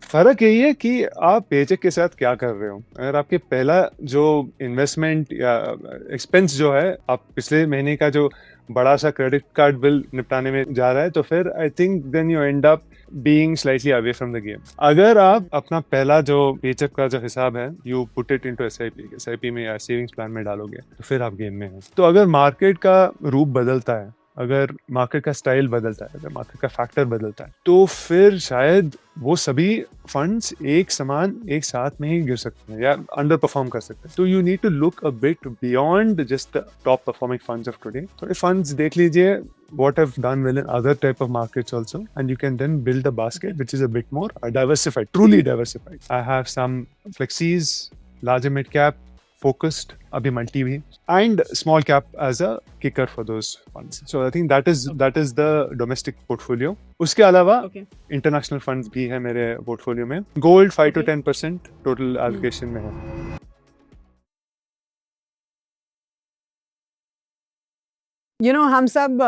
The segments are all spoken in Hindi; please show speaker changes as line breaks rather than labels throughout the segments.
फ़र्क यही है कि आप पेचेक के साथ क्या कर रहे हो। अगर आपके पहला जो इन्वेस्टमेंट या एक्सपेंस जो है, आप पिछले महीने का जो बड़ा-सा क्रेडिट कार्ड बिल निपटाने में जा रहा है, तो फिर I think then you end up being slightly away from the game. अगर आप अपना पहला जो पेचेक का जो हिसाब है, you put it into SIP में या सेविंग्स प्लान में डालोगे, तो फिर आप गेम में हैं। तो अगर मार्केट का रूप बदलता है, अगर मार्केट का स्टाइल बदलता है, अगर मार्केट का फैक्टर बदलता है, तो फिर शायद वो सभी फंड्स एक समान एक साथ में ही गिर सकते हैं या अंडर परफॉर्म कर सकते हैं। तो you need to look a bit beyond just the top performing funds of today. थोड़े फंड्स देख लीजिए what have done well in other type of markets also, and you can then build a basket which is a bit more diversified, truly diversified. I have some flexis, larger mid cap, focused, abhi multi bhi, and small cap as a kicker for those funds. So I think that is the domestic portfolio. उसके अलावा international funds भी है मेरे portfolio में. Gold 5 to 10% total allocation में है.
हम सब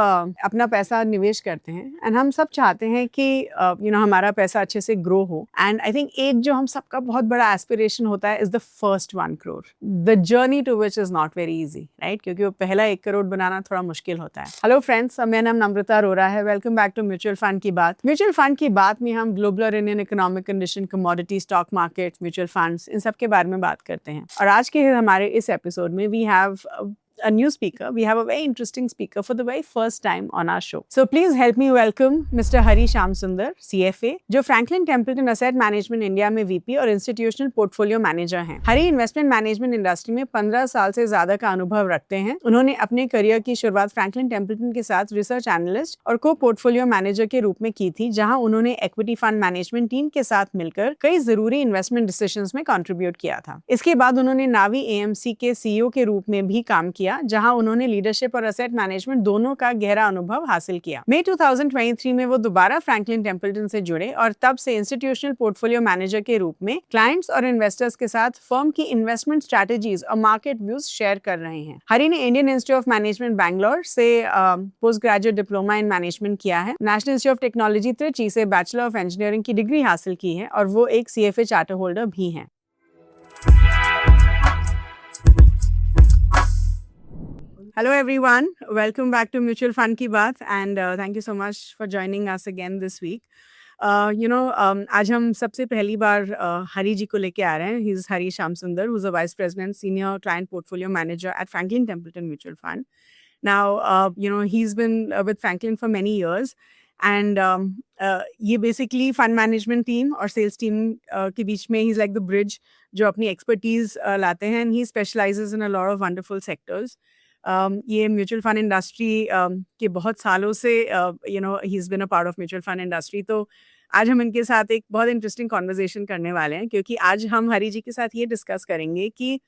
अपना पैसा निवेश करते हैं एंड हम सब चाहते हैं कि हमारा पैसा अच्छे से ग्रो हो। एंड आई थिंक एक जो हम सबका बहुत बड़ा एस्पिरेशन होता है is the first 1 crore. The journey to which is not very easy, right? क्योंकि वो पहला 1 करोड़ बनाना थोड़ा मुश्किल होता है। हेलो फ्रेंड्स, मेरा नाम नम्रता अरोरा है। Welcome back to mutual fund की बात। म्यूचुअल फंड की बात में हम ग्लोबल और Indian economic condition, commodity, stock market, mutual funds, इन सब के बारे में बात करते हैं। और आज के हमारे इस एपिसोड में we have a new speaker. We have a very interesting speaker for the very first time on our show. So please help me welcome Mr. Hari Shamsundar, CFA, जो Franklin Templeton Asset Management India में VP और Institutional Portfolio Manager हैं। हरी इन्वेस्टमेंट मैनेजमेंट इंडस्ट्री में 15 साल से ज्यादा का अनुभव रखते हैं। उन्होंने अपने करियर की शुरुआत फ्रैंकलिन टेम्पल्टन के साथ रिसर्च एनालिस्ट और को पोर्टफोलियो मैनेजर के रूप में की थी, जहां उन्होंने इक्विटी फंड मैनेजमेंट टीम के साथ मिलकर कई जरूरी इन्वेस्टमेंट डिसीजंस में कंट्रीब्यूट किया था। इसके बाद उन्होंने नावी एएमसी के CEO के रूप में भी काम किया, जहां उन्होंने लीडरशिप और एसेट मैनेजमेंट दोनों का गहरा अनुभव हासिल किया। मई 2023 में वो दोबारा फ्रैंकलिन टेम्पल्टन से जुड़े और तब से इंस्टीट्यूशनल पोर्टफोलियो मैनेजर के रूप में क्लाइंट्स और इन्वेस्टर्स के साथ फर्म की इन्वेस्टमेंट स्ट्रैटेजीज और मार्केट व्यूज शेयर कर रहे हैं। हरी ने Indian Institute of Management Bangalore से post graduate diploma in management किया है। National Institute of Technology Trichy से बैचलर ऑफ इंजीनियरिंग की डिग्री हासिल की है और वो एक CFA चार्टर होल्डर भी हैं। Hello everyone, welcome back to Mutual Fund Ki Baat and thank you so much for joining us again this week. आज हम सबसे पहली बार हरी जी को लेके आ रहे हैं। He is Hari Shamsundar, who is a Vice President, Senior Client Portfolio Manager at Franklin Templeton Mutual Fund. Now, he's been with Franklin for many years and ये basically fund management team और sales team के बीच में he's like the bridge जो अपनी expertise लाते हैं and he specializes in a lot of wonderful sectors. ये म्यूचुअल फंड इंडस्ट्री के बहुत सालों से he is been a part of mutual fund industry. तो आज हम इनके साथ एक बहुत इंटरेस्टिंग कॉन्वर्जेशन करने वाले हैं, क्योंकि आज हम हरी जी के साथ ये डिस्कस करेंगे कि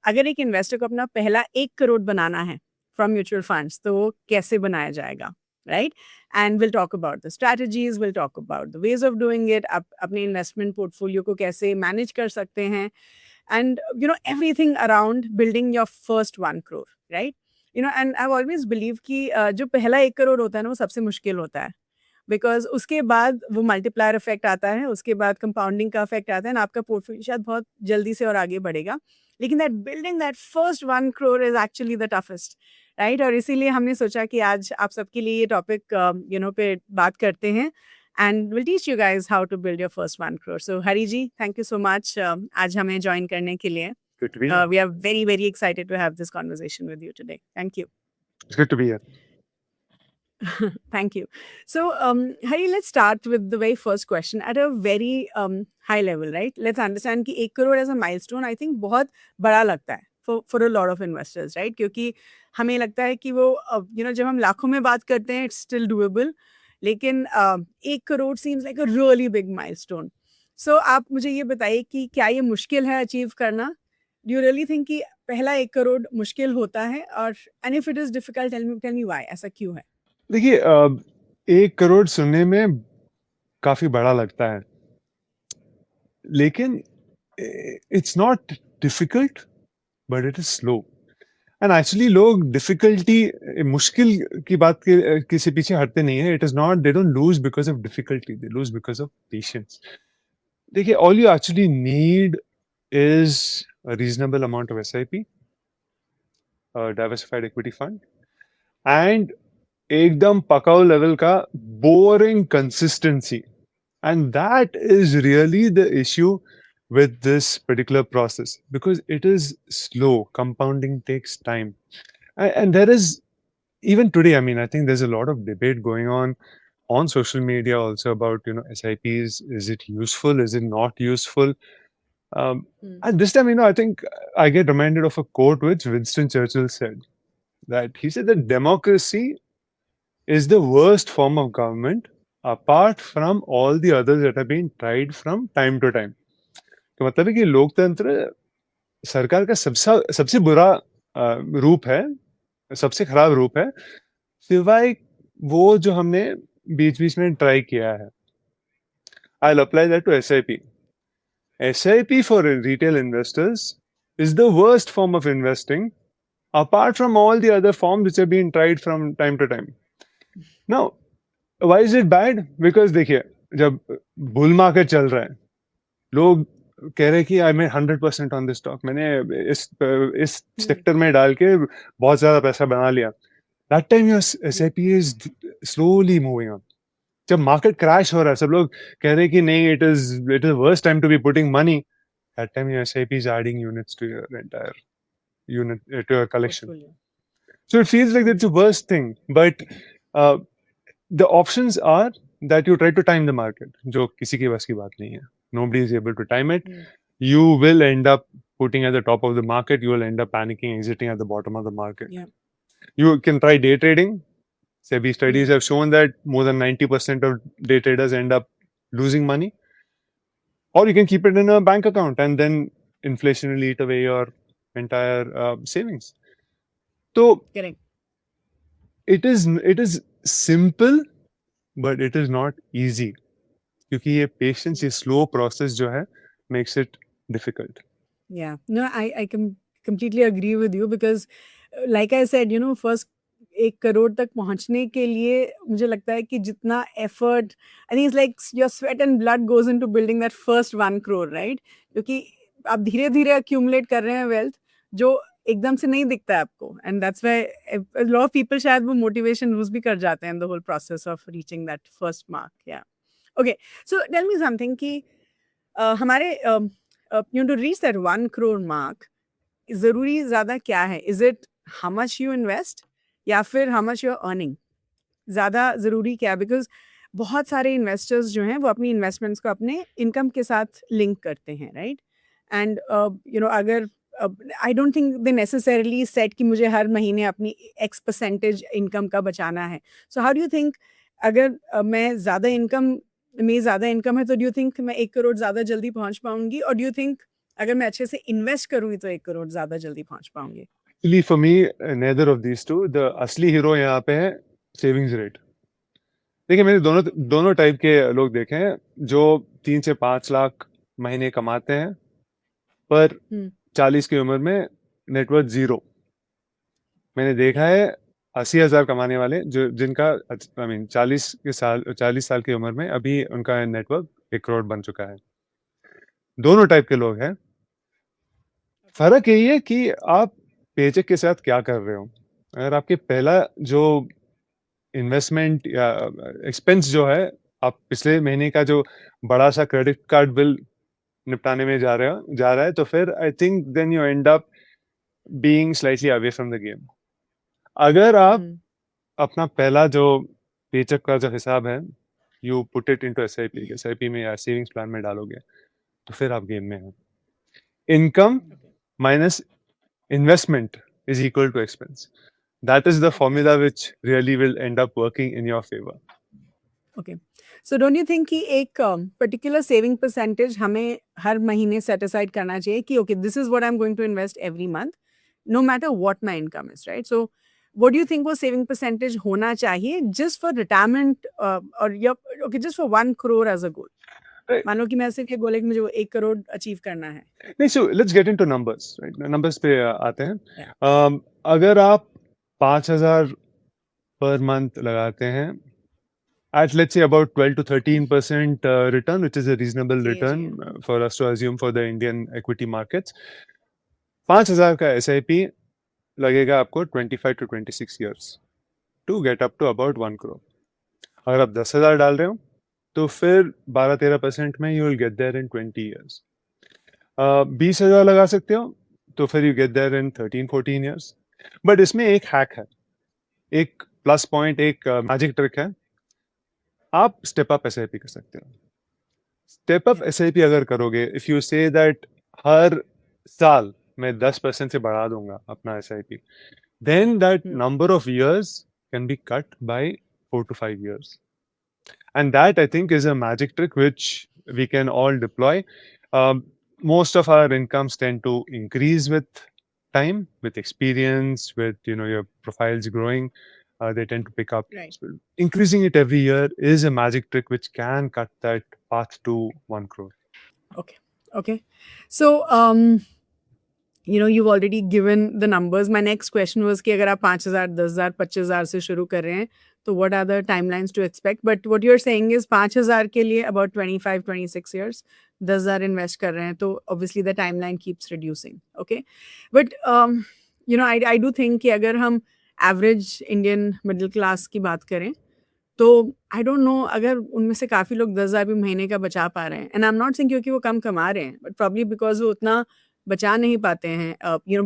अगर एक इन्वेस्टर को अपना पहला 1 करोड़ बनाना है फ्रॉम म्यूचुअल फंड्स, तो वो कैसे बनाया जाएगा, right? And will talk about the strategies, will talk about the ways of doing it, आप अपने इन्वेस्टमेंट पोर्टफोलियो को कैसे मैनेज कर सकते हैं, and everything around building your first 1 crore, right? And I've always believed कि जो पहला 1 करोड़ होता है ना, वो सबसे मुश्किल होता है, बिकॉज उसके बाद वो मल्टीप्लायर इफेक्ट आता है, उसके बाद कंपाउंडिंग का इफेक्ट आता है ना, आपका पोर्टफोलियो शायद बहुत जल्दी से और आगे बढ़ेगा, लेकिन that building that first 1 crore is actually the toughest, right? और इसीलिए हमने सोचा कि आज आप सबके लिए ये टॉपिक पे बात करते हैं and we'll teach you guys how to build your first 1 crore. So Hari ji, thank you so much आज हमें join करने के लिए.
Good to be here.
We are very very excited to have this conversation with you today. Thank you.
It's good to be here.
Thank you. So Hari, let's start with the very first question at a very high level, right? Let's understand कि 1 crore as a milestone I think बहुत बड़ा लगता है for a lot of investors, right? क्योंकि हमें लगता है कि वो जब हम लाखों में बात करते हैं it's still doable, लेकिन 1 crore seems like a really big milestone. So आप मुझे ये बताइए कि क्या ये मुश्किल है अचीव करना? डू यू रियली थिंक कि पहला 1 करोड़ मुश्किल होता है? और and if it is difficult, tell me why, ऐसा क्यों है?
देखिए, 1 करोड़ सुनने में काफी बड़ा लगता है, लेकिन it's not difficult but it is slow. And actually लोग डिफिकल्टी, मुश्किल की बात के किसी पीछे हटते नहीं है। It is not, they don't lose because of difficulty, they lose because of patience. देखिए, all you actually need is a reasonable amount of SIP, diversified equity fund, and एकदम पकाऊ लेवल का boring consistency. And that is really the issue with this particular process because it is slow. Compounding takes time. And there is, even today, I mean, I think there's a lot of debate going on social media also about, SIPs. Is it useful? Is it not useful?
Hmm.
And this time, I think I get reminded of a quote which Winston Churchill said, that he said that democracy is the worst form of government apart from all the others that have been tried from time to time. तो मतलब है कि लोकतंत्र सरकार का सबसे सबसे बुरा रूप है, सबसे खराब रूप है, सिवाय वो जो हमने बीच-बीच में ट्राई किया है. I'll apply that to SIP. SIP for retail investors is the worst form of investing apart from all the other forms which have been tried from time to time. Now, why is it bad? Because देखिए, जब बुल मार्केट चल रहा है, लोग कह रहे हैं कि I am 100% on this stock, मैंने इस
Hmm.
सेक्टर में डाल के बहुत ज्यादा पैसा बना लिया. That time your SIP is slowly moving up. जब मार्केट क्रैश हो रहा है, सब लोग कह रहे हैं कि नहीं, it is worst time to be putting money. That time your SIP is adding units to your entire unit to your collection.
Portfolio.
So it feels like
Hmm.
that's the worst thing. But uh, the options are that you try to time the market, जो किसी के बस की बात नहीं है. Nobody is able to time it.
Hmm.
You will end up putting at the top of the market. You will end up panicking, exiting at the bottom of the market.
Yeah.
You can try day trading. SEBI studies
Hmm.
have shown that more than 90% of day traders end up losing money. Or you can keep it in a bank account and then inflation will eat away your entire savings. So
Correct.
it is simple, but it is not easy. क्योंकि ये पेशेंस, ये स्लो प्रोसेस जो है makes it difficult.
Yeah. No, I completely agree with you because, like I said, first 1 crore तक पहुंचने के लिए मुझे लगता है कि जितना effort, I think it's like your sweat and blood goes into building that first 1 crore, right? क्योंकि आप धीरे धीरे अक्यूमुलेट कर रहे हैं वेल्थ जो एकदम से नहीं दिखता है आपको, and that's why lot of people शायद वो मोटिवेशन लूज भी कर जाते हैं in the whole process of reaching that first mark. या okay, so tell me something कि हमारे to reach that 1 crore mark ज़रूरी ज़्यादा क्या है? Is it how much you invest या फिर how much you are earning? ज़्यादा ज़रूरी क्या है? बिकॉज़ बहुत सारे इन्वेस्टर्स जो हैं वो अपनी इन्वेस्टमेंट्स को अपने इनकम के साथ लिंक करते हैं, राइट? एंड अगर I don't think they necessarily set कि मुझे हर महीने अपनी एक्स परसेंटेज इनकम का बचाना है. So how do you think, अगर मैं ज़्यादा इनकम है तो डू यू थिंक मैं 1 करोड़ ज़्यादा जल्दी पहुँच पाऊँगी, और डू यू थिंक अगर मैं अच्छे से इन्वेस्ट करूँगी तो 1 करोड़ ज़्यादा जल्दी पहुँच पाऊँगी?
Actually for me neither of these two. The असली हीरो यहाँ पे है सेविंग्स रेट. देखिए, मैंने दोनों दोनों टाइप के लोग देखे हैं जो 3 से 5 लाख महीने कमाते हैं पर
हुँ.
40 की उम्र में नेटवर्थ जीरो. मैंने देखा है 80,000 कमाने वाले जो जिनका आई मीन 40 साल की उम्र में अभी उनका नेटवर्क 1 करोड़ बन चुका है. दोनों टाइप के लोग हैं. फर्क यही है कि आप पेचेक के साथ क्या कर रहे हो. अगर आपके पहला जो इन्वेस्टमेंट या एक्सपेंस जो है, आप पिछले महीने का जो बड़ा सा क्रेडिट कार्ड बिल निपटाने में जा रहा है, तो फिर I think then you end up being slightly away from the game. अगर आप
हुँ.
अपना पहला जो पेचेक का जो हिसाब है, you put it into SIP में या सेविंग्स प्लान में डालोगे, तो फिर आप गेम में हो. Income
okay.
minus investment is equal to expense. That is the formula which really will end up working in your favor.
Okay. So don't you think कि एक पर्टिकुलर सेविंग परसेंटेज हमें हर महीने सेट असाइड करना चाहिए कि okay this is what I am going to invest every month, no matter what my income is, right? So what do you think वो सेविंग परसेंटेज होना चाहिए जस्ट फॉर रिटायरमेंट, और या okay just for 1 crore as a goal?
Right.
मानो कि मैं सिर्फ ये बोले कि मुझे वो 1 करोड़ अचीव करना है.
नहीं, so let's get into numbers, right? Numbers पे आते हैं.
Yeah.
अगर आप 5,000 पर मंथ लगाते हैं at let's say about 12 to 13% return, which is a reasonable
ji,
return
ji.
for us to assume for the Indian equity markets. 5,000 का SIP लगेगा आपको 25 to 26 years to get up to about 1 crore. अगर आप 10,000 डाल रहे हो तो फिर 12-13% में you will get there in 20 years. 20,000 लगा सकते हो तो फिर you get there in 13-14 years. But इसमें एक हैक है, एक प्लस पॉइंट, एक मैजिक ट्रिक है. आप स्टेप अप SIP कर सकते हो. Step up
Yeah.
SIP अगर करोगे, इफ यू से दैट हर साल मैं 10% से बढ़ा दूंगा अपना SIP, then that
Hmm.
number of years can be cut by 4 to 5 years. And that I think is a magic trick which we can all deploy. Most of our incomes tend to increase with time, with experience, with your profiles growing. They tend to pick up.
Right.
So increasing it every year is a magic trick which can cut that path to 1 crore.
Okay. Okay. So, you've already given the numbers. My next question was कि अगर आप 5,000, 10,000, 25,000 से शुरू कर रहे हैं, तो what are the timelines to expect? But what you're saying is 5,000 के लिए about 25, 26 years, 10,000 invest कर रहे हैं, तो obviously the timeline keeps reducing. Okay. But, I do think कि अगर हम average Indian middle class की बात करें, तो आई डोंट नो अगर उनमें से काफ़ी लोग 10,000 भी महीने का बचा पा रहे हैं, and I am not saying क्योंकि वो कम कमा रहे हैं, बट प्रोबब्ली बिकॉज़ वो उतना बचा नहीं पाते हैं,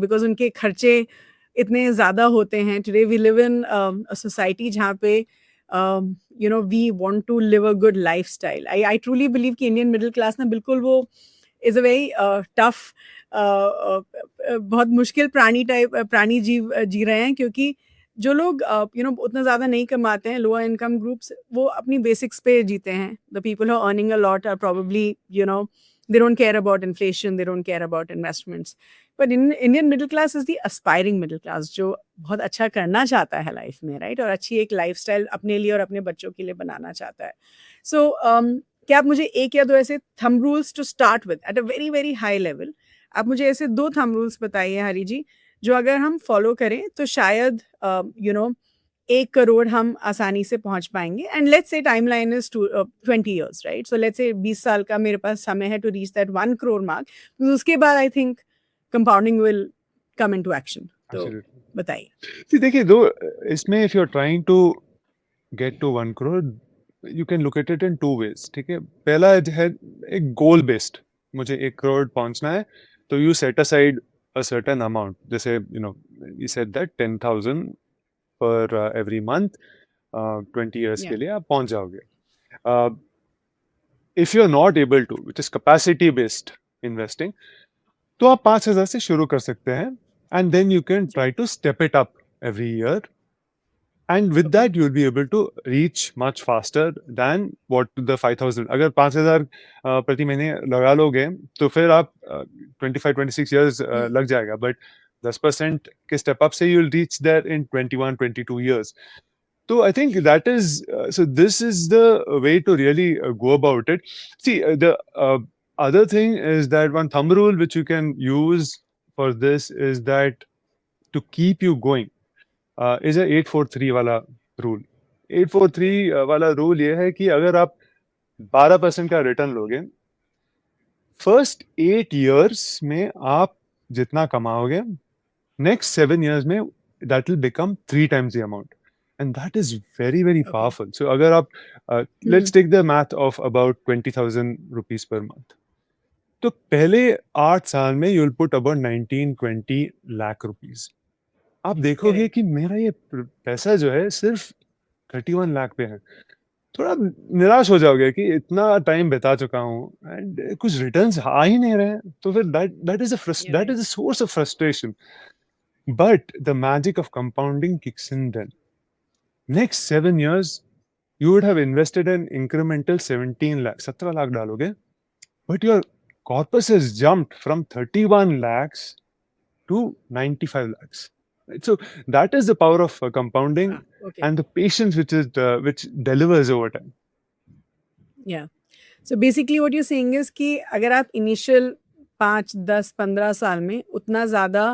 बिकॉज़ उनके खर्चे इतने ज़्यादा होते हैं. Today we live in a society जहाँ पे we want to live a good lifestyle. I truly believe कि इंडियन मिडल क्लास ना बिल्कुल वो इज़ अ वेरी टफ, बहुत मुश्किल प्राणी जी रहे हैं, क्योंकि जो लोग उतना ज़्यादा नहीं कमाते हैं, लोअर इनकम ग्रुप्स, वो अपनी बेसिक्स पे जीते हैं. The people who are earning a lot are probably they don't care about inflation, they don't care about investments. But Indian middle class is the aspiring middle class, जो बहुत अच्छा करना चाहता है लाइफ में, राइट, और अच्छी एक लाइफस्टाइल अपने लिए और अपने बच्चों के लिए बनाना चाहता है. सो क्या आप मुझे 1 या 2 ऐसे thumb rules to start with at a very very high level, आप मुझे ऐसे 2 थंब रूल्स बताइए हरी जी, जो अगर हम फॉलो करें तो शायद 1 करोड़ हम आसानी से पहुंच पाएंगे. And let's say timeline is 20 years, right? So let's say 20 साल का मेरे पास समय है to reach that 1 crore mark. उसके बाद I think compounding will come into action. तो
Absolutely.
बताइए.
See, देखिए दो इसमें if you're trying to get to 1 crore, you can look at it in two ways. ठीक है, पहला है एक गोल बेस्ड, मुझे 1 करोड़ पहुंचना है, तो you set aside a certain amount. जैसे you said that 10,000 per every month, 20 years के
Yeah.
लिए आप पहुंच जाओगे. If you're not able to, which is capacity based investing, तो आप 5,000 से शुरू कर सकते हैं, and then you can try to step it up every year. And with
Okay.
that, you'll be able to reach much faster than what the 5,000. अगर 5,000 प्रति महीने लगा लोगे तो फिर आप 25-26 years लग जाएगा, but 10% के step up से you'll reach there in 21-22 years. So I think that is so. This is the way to really go about it. See, the other thing is that one thumb rule which you can use for this is that to keep you going is a 843 वाला रूल. 843 वाला रूल ये है कि अगर आप 12% का रिटर्न लोगे, फर्स्ट 8 years में आप जितना कमाओगे, नेक्स्ट 7 years में that will become 3 times the amount. And that is very, very
Okay.
powerful. So अगर आप let's take the math of about 20,000 rupees per month. तो पहले 8 साल में you'll put about 19-20 lakh rupees. आप देखोगे
Correct.
कि मेरा ये पैसा जो है सिर्फ 31 लाख पे है. थोड़ा निराश हो जाओगे कि इतना टाइम बिता चुका हूँ एंड कुछ रिटर्न्स आ ही नहीं रहे हैं, तो फिर that is a
You're right.
source of frustration. But the magic of compounding kicks in then. Next 7 years you would have invested an incremental 17 lakh, 17 lakh डालोगे, but your corpus has jumped from 31 lakhs to 95 lakhs. Right? So that is the power of compounding
Okay.
and the patience which delivers over time.
Yeah. So basically what you're saying is कि अगर आप इनिशियल 5, 10, 15 साल में उतना ज़्यादा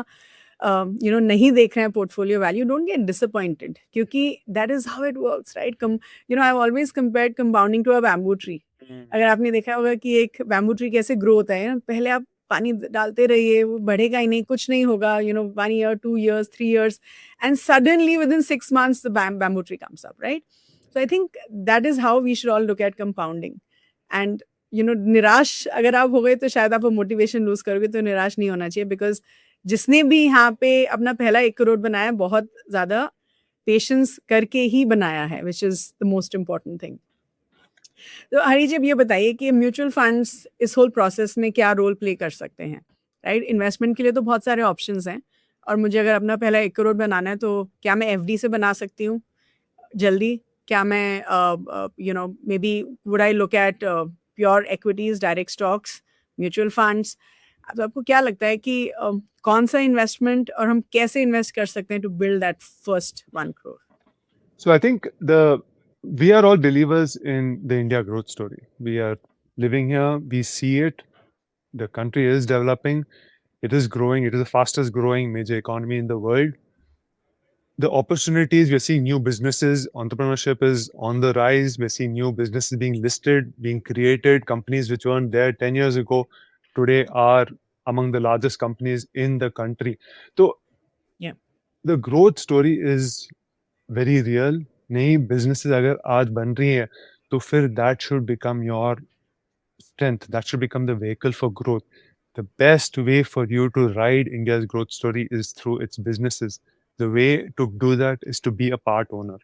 नहीं देख रहे हैं portfolio value, don't get disappointed, क्योंकि that is how it works, right? I have always compared compounding to a bamboo tree. अगर आपने देखा होगा कि एक बैम्बू ट्री कैसे ग्रो होता है, पहले आप पानी डालते रहिए, वो बढ़ेगा ही नहीं, कुछ नहीं होगा, 1 year, 2 years, 3 years, and suddenly within 6 months the bamboo tree comes up, right? So I think that is how we should all look at compounding. And निराश अगर आप हो गए तो शायद आप मोटिवेशन लूज करोगे, तो निराश नहीं होना चाहिए, बिकॉज जिसने भी यहाँ पे अपना पहला 1 करोड़ बनाया, बहुत ज्यादा पेशेंस करके ही बनाया है, which is the most important thing. तो हरी जी, अब ये बताइए कि म्यूचुअल फंड्स इस होल प्रोसेस में क्या रोल प्ले कर सकते हैं, राइट? इन्वेस्टमेंट के लिए तो बहुत सारे ऑप्शंस हैं, और मुझे अगर अपना पहला 1 करोड़ बनाना है, तो क्या मैं एफडी से बना सकती हूँ जल्दी? क्या मैं may be would I look at pure equities, direct stocks, mutual funds? तो आपको क्या लगता है कि कौन सा इन्वेस्टमेंट और हम कैसे इन्वेस्ट कर सकते हैं to build that first 1 crore?
So I think we are all believers in the India growth story. We are living here, we see it. The country is developing, it is growing, it is the fastest growing major economy in the world. The opportunities, we're seeing new businesses, entrepreneurship is on the rise. We're seeing new businesses being listed, being created. Companies which weren't there 10 years ago today are among the largest companies in the country. So
Yeah.
the growth story is very real. नई businesses अगर आज बन रही हैं, तो फिर that should become your strength. That should become the vehicle for growth. The best way for you to ride India's growth story is through its businesses. The way to do that is to be a part owner.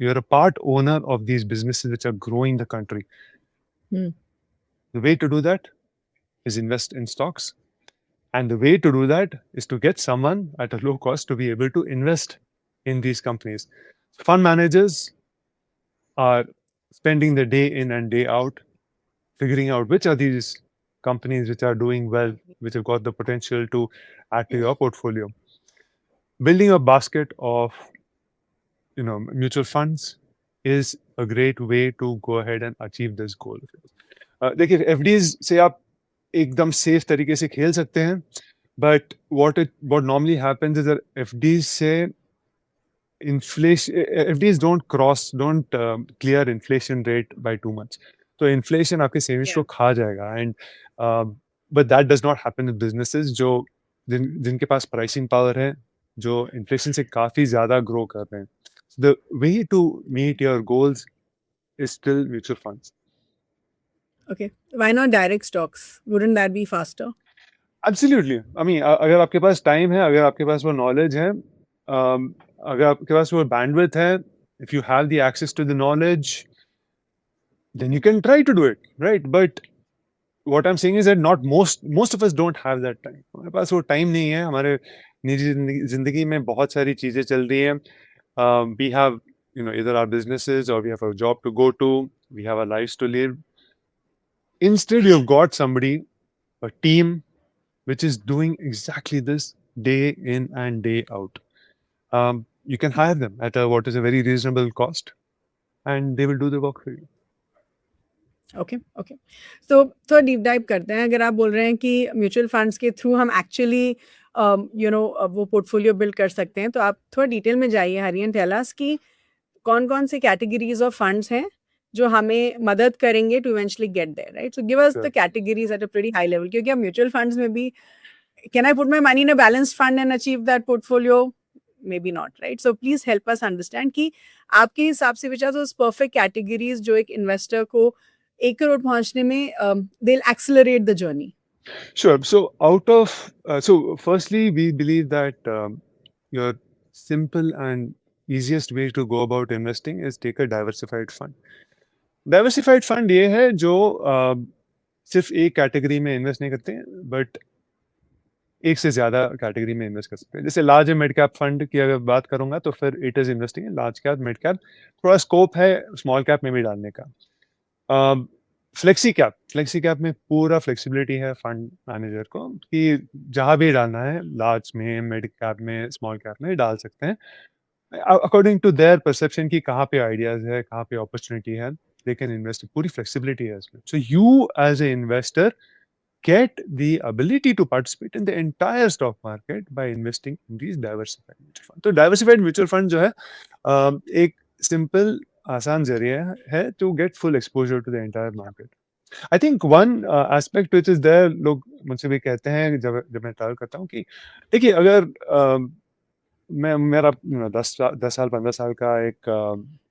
You're a part owner of these businesses which are growing the country.
Hmm.
The way to do that is invest in stocks. And the way to do that is to get someone at a low cost to be able to invest in these companies. Fund managers are spending the day in and day out figuring out which are these companies which are doing well, which have got the potential to add to your portfolio. Building a basket of mutual funds is a great way to go ahead and achieve this goal. देखिए, एफडीज से आप एकदम सेफ तरीके से खेल सकते हैं, but what normally happens is that FDs से FDs don't clear inflation rate by too much. तो इन्फ्लेशन आपके सेविंग्स को खा जाएगा, and but that does not happen with businesses जिनके पास प्राइसिंग पावर है, जो इन्फ्लेशन से काफी ज्यादा ग्रो कर रहे हैं. The way to meet your goals is still mutual funds.
Okay, why not direct stocks? Wouldn't that be faster?
Absolutely. I mean, अगर आपके पास टाइम है, अगर आपके पास वो नॉलेज है, अगर आपके पास वो बैंडविड्थ है, if you have the access to the knowledge, then you can try to do it, right? But what I'm saying is that not most of us don't have that time. हमारे पास वो टाइम नहीं है. हमारे निजी जिंदगी में बहुत सारी चीजें चल रही हैं. We have either our businesses or we have a job to go to. We have our lives to live. Instead, you've got somebody, a team, which is doing exactly this day in and day out. You can hire them at what is a very reasonable cost, and they will do the work for you.
Okay okay, तो थोड़ा डीप डाइव करते हैं. अगर आप बोल रहे हैं कि म्यूचुअल फंड्स के थ्रू हम एक्चुअली वो पोर्टफोलियो बिल्ड कर सकते हैं, तो आप थोड़ा डिटेल में जाइए हरी, एंड टेल अस कि कौन कौन से कैटेगरीज ऑफ फंड्स हैं जो हमें मदद करेंगे to eventually get there, right? So give us the categories at a pretty high level, क्योंकि अब म्यूचुअल फंड्स में भी, can I put my money in a balanced fund and achieve that portfolio? maybe not, right? So please help us understand कि आपके हिसाब से which are those perfect categories जो एक इन्वेस्टर को 1 करोड़ पहुंचने में they'll accelerate the journey.
Sure. So firstly, we believe that your simple and easiest way to go about investing is take a diversified fund. Diversified fund ये है जो सिर्फ एक कैटेगरी में इन्वेस्ट नहीं करते हैं, बट एक से ज्यादा कैटेगरी में इन्वेस्ट कर सकते हैं. जैसे लार्ज मिड कैप फंड की अगर बात करूंगा, तो फिर it is investing in large cap, mid cap. थोड़ा स्कोप है स्मॉल कैप में भी डालने का. फ्लेक्सी कैप में पूरा फ्लेक्सिबिलिटी है फंड मैनेजर को कि जहां भी डालना है, लार्ज में, मिड कैप में, स्मॉल कैप में डाल सकते हैं अकॉर्डिंग टू देयर परसेप्शन कि कहाँ पे आइडियाज है, कहाँ पे अपॉर्चुनिटी है. They can invest. पूरी फ्लेक्सिबिलिटी है इसमें. So you as a investor get the ability to participate in the entire stock market by investing in these diversified mutual fund. तो diversified mutual fund जो है एक simple आसान जरिया है to get full exposure to the entire market. I think one aspect which is there, लोग मुझसे भी कहते हैं जब जब मैं ट्रैवल करता हूँ कि देखिए अगर मेरा 10 साल 15 साल का एक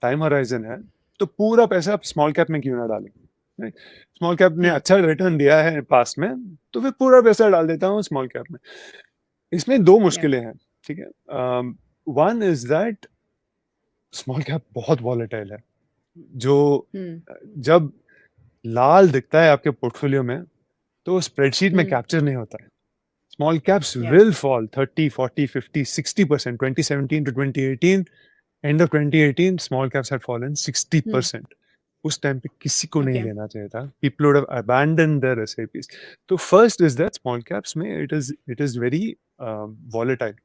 टाइम होराइजन है तो पूरा पैसा आप स्मॉल कैप में क्यों ना डालें, स्मॉल कैप ने अच्छा रिटर्न दिया है पास में तो फिर पूरा पैसा डाल देता हूँ स्मॉल कैप में. इसमें दो मुश्किलें हैं, ठीक है. One is that small cap बहुत वॉलेटाइल है, जो जब लाल दिखता है आपके पोर्टफोलियो में तो स्प्रेडशीट में कैप्चर नहीं होता है. Small caps will fall 30, 40, 50, 60%. 2017 to 2018, end of 2018, small caps had fallen 60%. उस टाइम पे किसी को नहीं लेना चाहिए था. People would have abandoned their SIPs. तो first is that small caps में it is very volatile.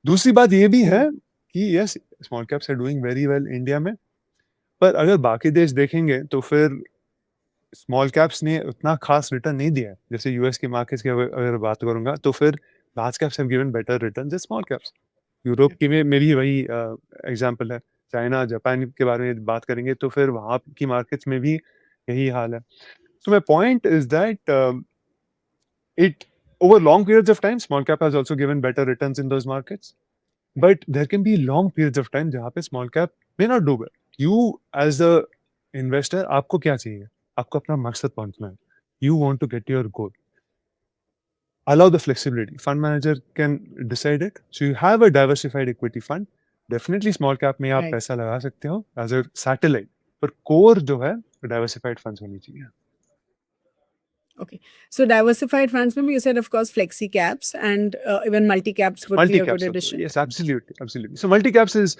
दूसरी बात ये भी है कि yes, small caps are doing very well India में, पर अगर बाकी देश देखेंगे तो फिर स्मॉल कैप्स ने उतना खास रिटर्न नहीं दिया है. जैसे यूएस की मार्केट्स की अगर बात करूंगा तो फिर large caps have given better return than small caps. Europe की में भी वही एग्जांपल है. चाइना जापान के बारे में बात करेंगे तो फिर वहाँ की मार्केट्स में भी यही हाल है. So my point is that it over long periods of time small cap has also given better returns in those markets, but there can be long periods of time जहाँ पे small cap may not do well. You as a investor आपको क्या चाहिए? आपको अपना मकसद पहुंचना है. You want to get your goal. Allow the flexibility. Fund manager can decide it. So you have a diversified equity fund. Definitely small cap में आप पैसा लगा सकते हो as a satellite. पर core जो है diversified funds होनी चाहिए.
Okay. So diversified funds, maybe you said, of course, flexi caps and even multi caps would be a good addition.
Yes, absolutely. So multi caps is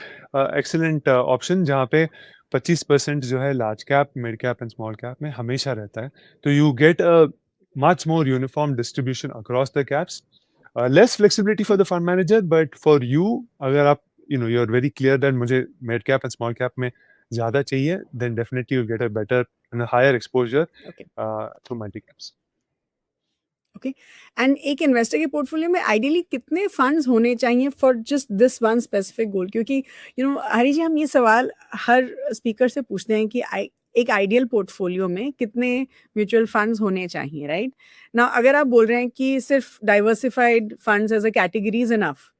excellent option जहाँ पे 25% जो है large cap, mid cap and small cap में हमेशा रहता है. तो you get a much more uniform distribution across the caps. Less flexibility for the fund manager, but for you, अगर आप you're very clear that मुझे mid cap and small cap में ज़्यादा चाहिए, then definitely you'll get a better and a higher exposure through multi caps.
Okay. And एक इन्वेस्टर के पोर्टफोलियो में आइडियली कितने फंड्स होने चाहिए for just this one specific goal? क्योंकि हरी जी, हम ये सवाल हर स्पीकर से पूछते हैं कि एक आइडियल पोर्टफोलियो में कितने म्यूचुअल फंड्स होने चाहिए, राइट? ना अगर आप बोल रहे हैं कि सिर्फ diversified funds as a category is enough,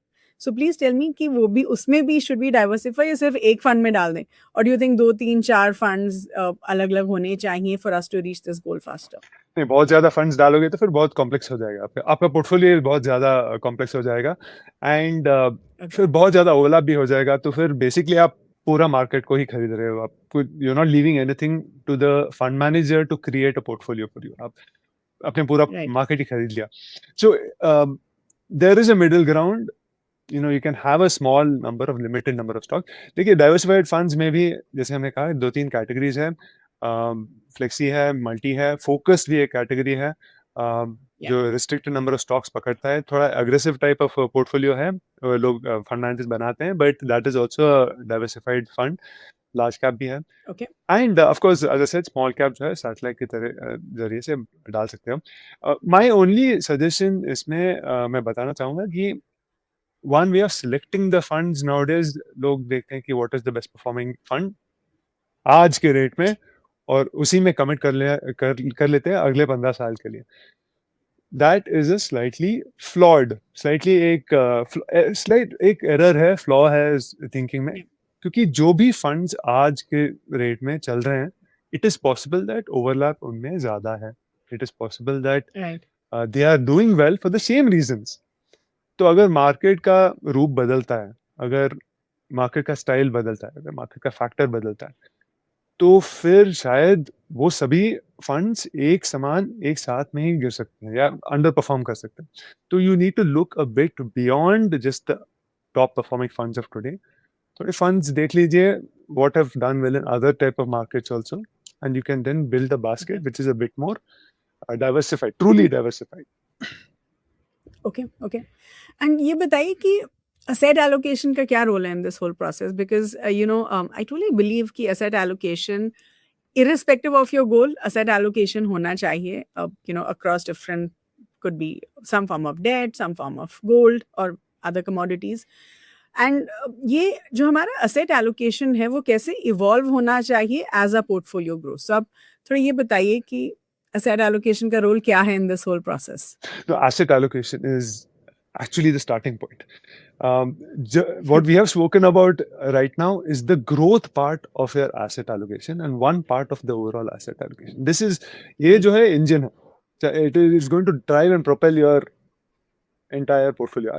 so please tell me कि वो भी उसमें भी शुड बी डाइवर्सिफाई या सिर्फ एक फंड में डाल दें? और डू यू थिंक 2 3 4 फंड्स अलग अलग होने चाहिए for us to reach this goal faster?
नहीं, बहुत ज़्यादा फंड्स डालोगे तो फिर बहुत कॉम्प्लेक्स हो जाएगा. आपका पोर्टफोलियो बहुत ज़्यादा कॉम्प्लेक्स हो जाएगा एंड फिर बहुत ज़्यादा ओवरलैप भी हो जाएगा. तो फिर बेसिकली आप पूरा मार्केट को ही खरीद रहे हो. आपको you are not leaving anything to the fund manager to create a portfolio for you. आप अपने पूरा मार्केट ही खरीद लिया. So there is a middle ground. You can have a small number of limited number of stock. देखिए डाइवर्सिफाइड फंड्स में भी जैसे हमने कहा 2-3 कैटेगरीज है. फ्लेक्सी है, मल्टी है, फोकस भी एक कैटेगरी है जो रिस्ट्रिक्टेड नंबर ऑफ स्टॉक्स पकड़ता है. थोड़ा एग्रेसिव टाइप ऑफ पोर्टफोलियो है, लोग फंड मैनेजर्स बनाते हैं, but that is also diversified fund. Large cap भी है and of course as I said small cap जो है सैटेलाइट की तरह जरिए से डाल सकते हो. माय ओनली सजेशन इसमें मैं बताना चाहूँगा कि one way of selecting the funds nowadays, लोग देखते हैं कि what is the best performing fund आज के रेट में और उसी में कमिट कर लेते हैं अगले 15 साल के लिए. That is a slightly flawed, slightly एक एरर है, फ्लॉ है इस थिंकिंग में. क्योंकि जो भी फंड्स आज के रेट में चल रहे हैं, it is possible that overlap उनमें ज्यादा है. It is possible that they are doing well for the same reasons. तो अगर मार्केट का रूप बदलता है, अगर मार्केट का स्टाइल बदलता है, अगर मार्केट का फैक्टर बदलता है, तो फिर शायद वो सभी फंड्स एक समान एक साथ में ही गिर सकते हैं या अंडर परफॉर्म कर सकते हैं. तो you need to look a bit beyond just the top performing funds of today. थोड़े फंड्स देख लीजिए what have done well in other type of markets also, and you can then build a basket which is a bit more diversified, truly diversified.
Okay. एंड ये बताइए कि asset allocation का क्या रोल है in this whole process? Because I truly believe कि asset allocation irrespective of your goal, asset allocation होना चाहिए, across different, could be some form of debt, some form of gold or other commodities. And ये जो हमारा asset allocation है वो कैसे इवॉल्व होना चाहिए एज अ पोर्टफोलियो ग्रोथ. सो आप थोड़ा ये बताइए कि asset allocation का रोल क्या है in this whole process.
The asset allocation is actually the starting point. What we have spoken about right now is the growth part of your asset allocation and one part of the overall asset allocation. This is ये जो है engine है. It is going to drive and propel your entire portfolio.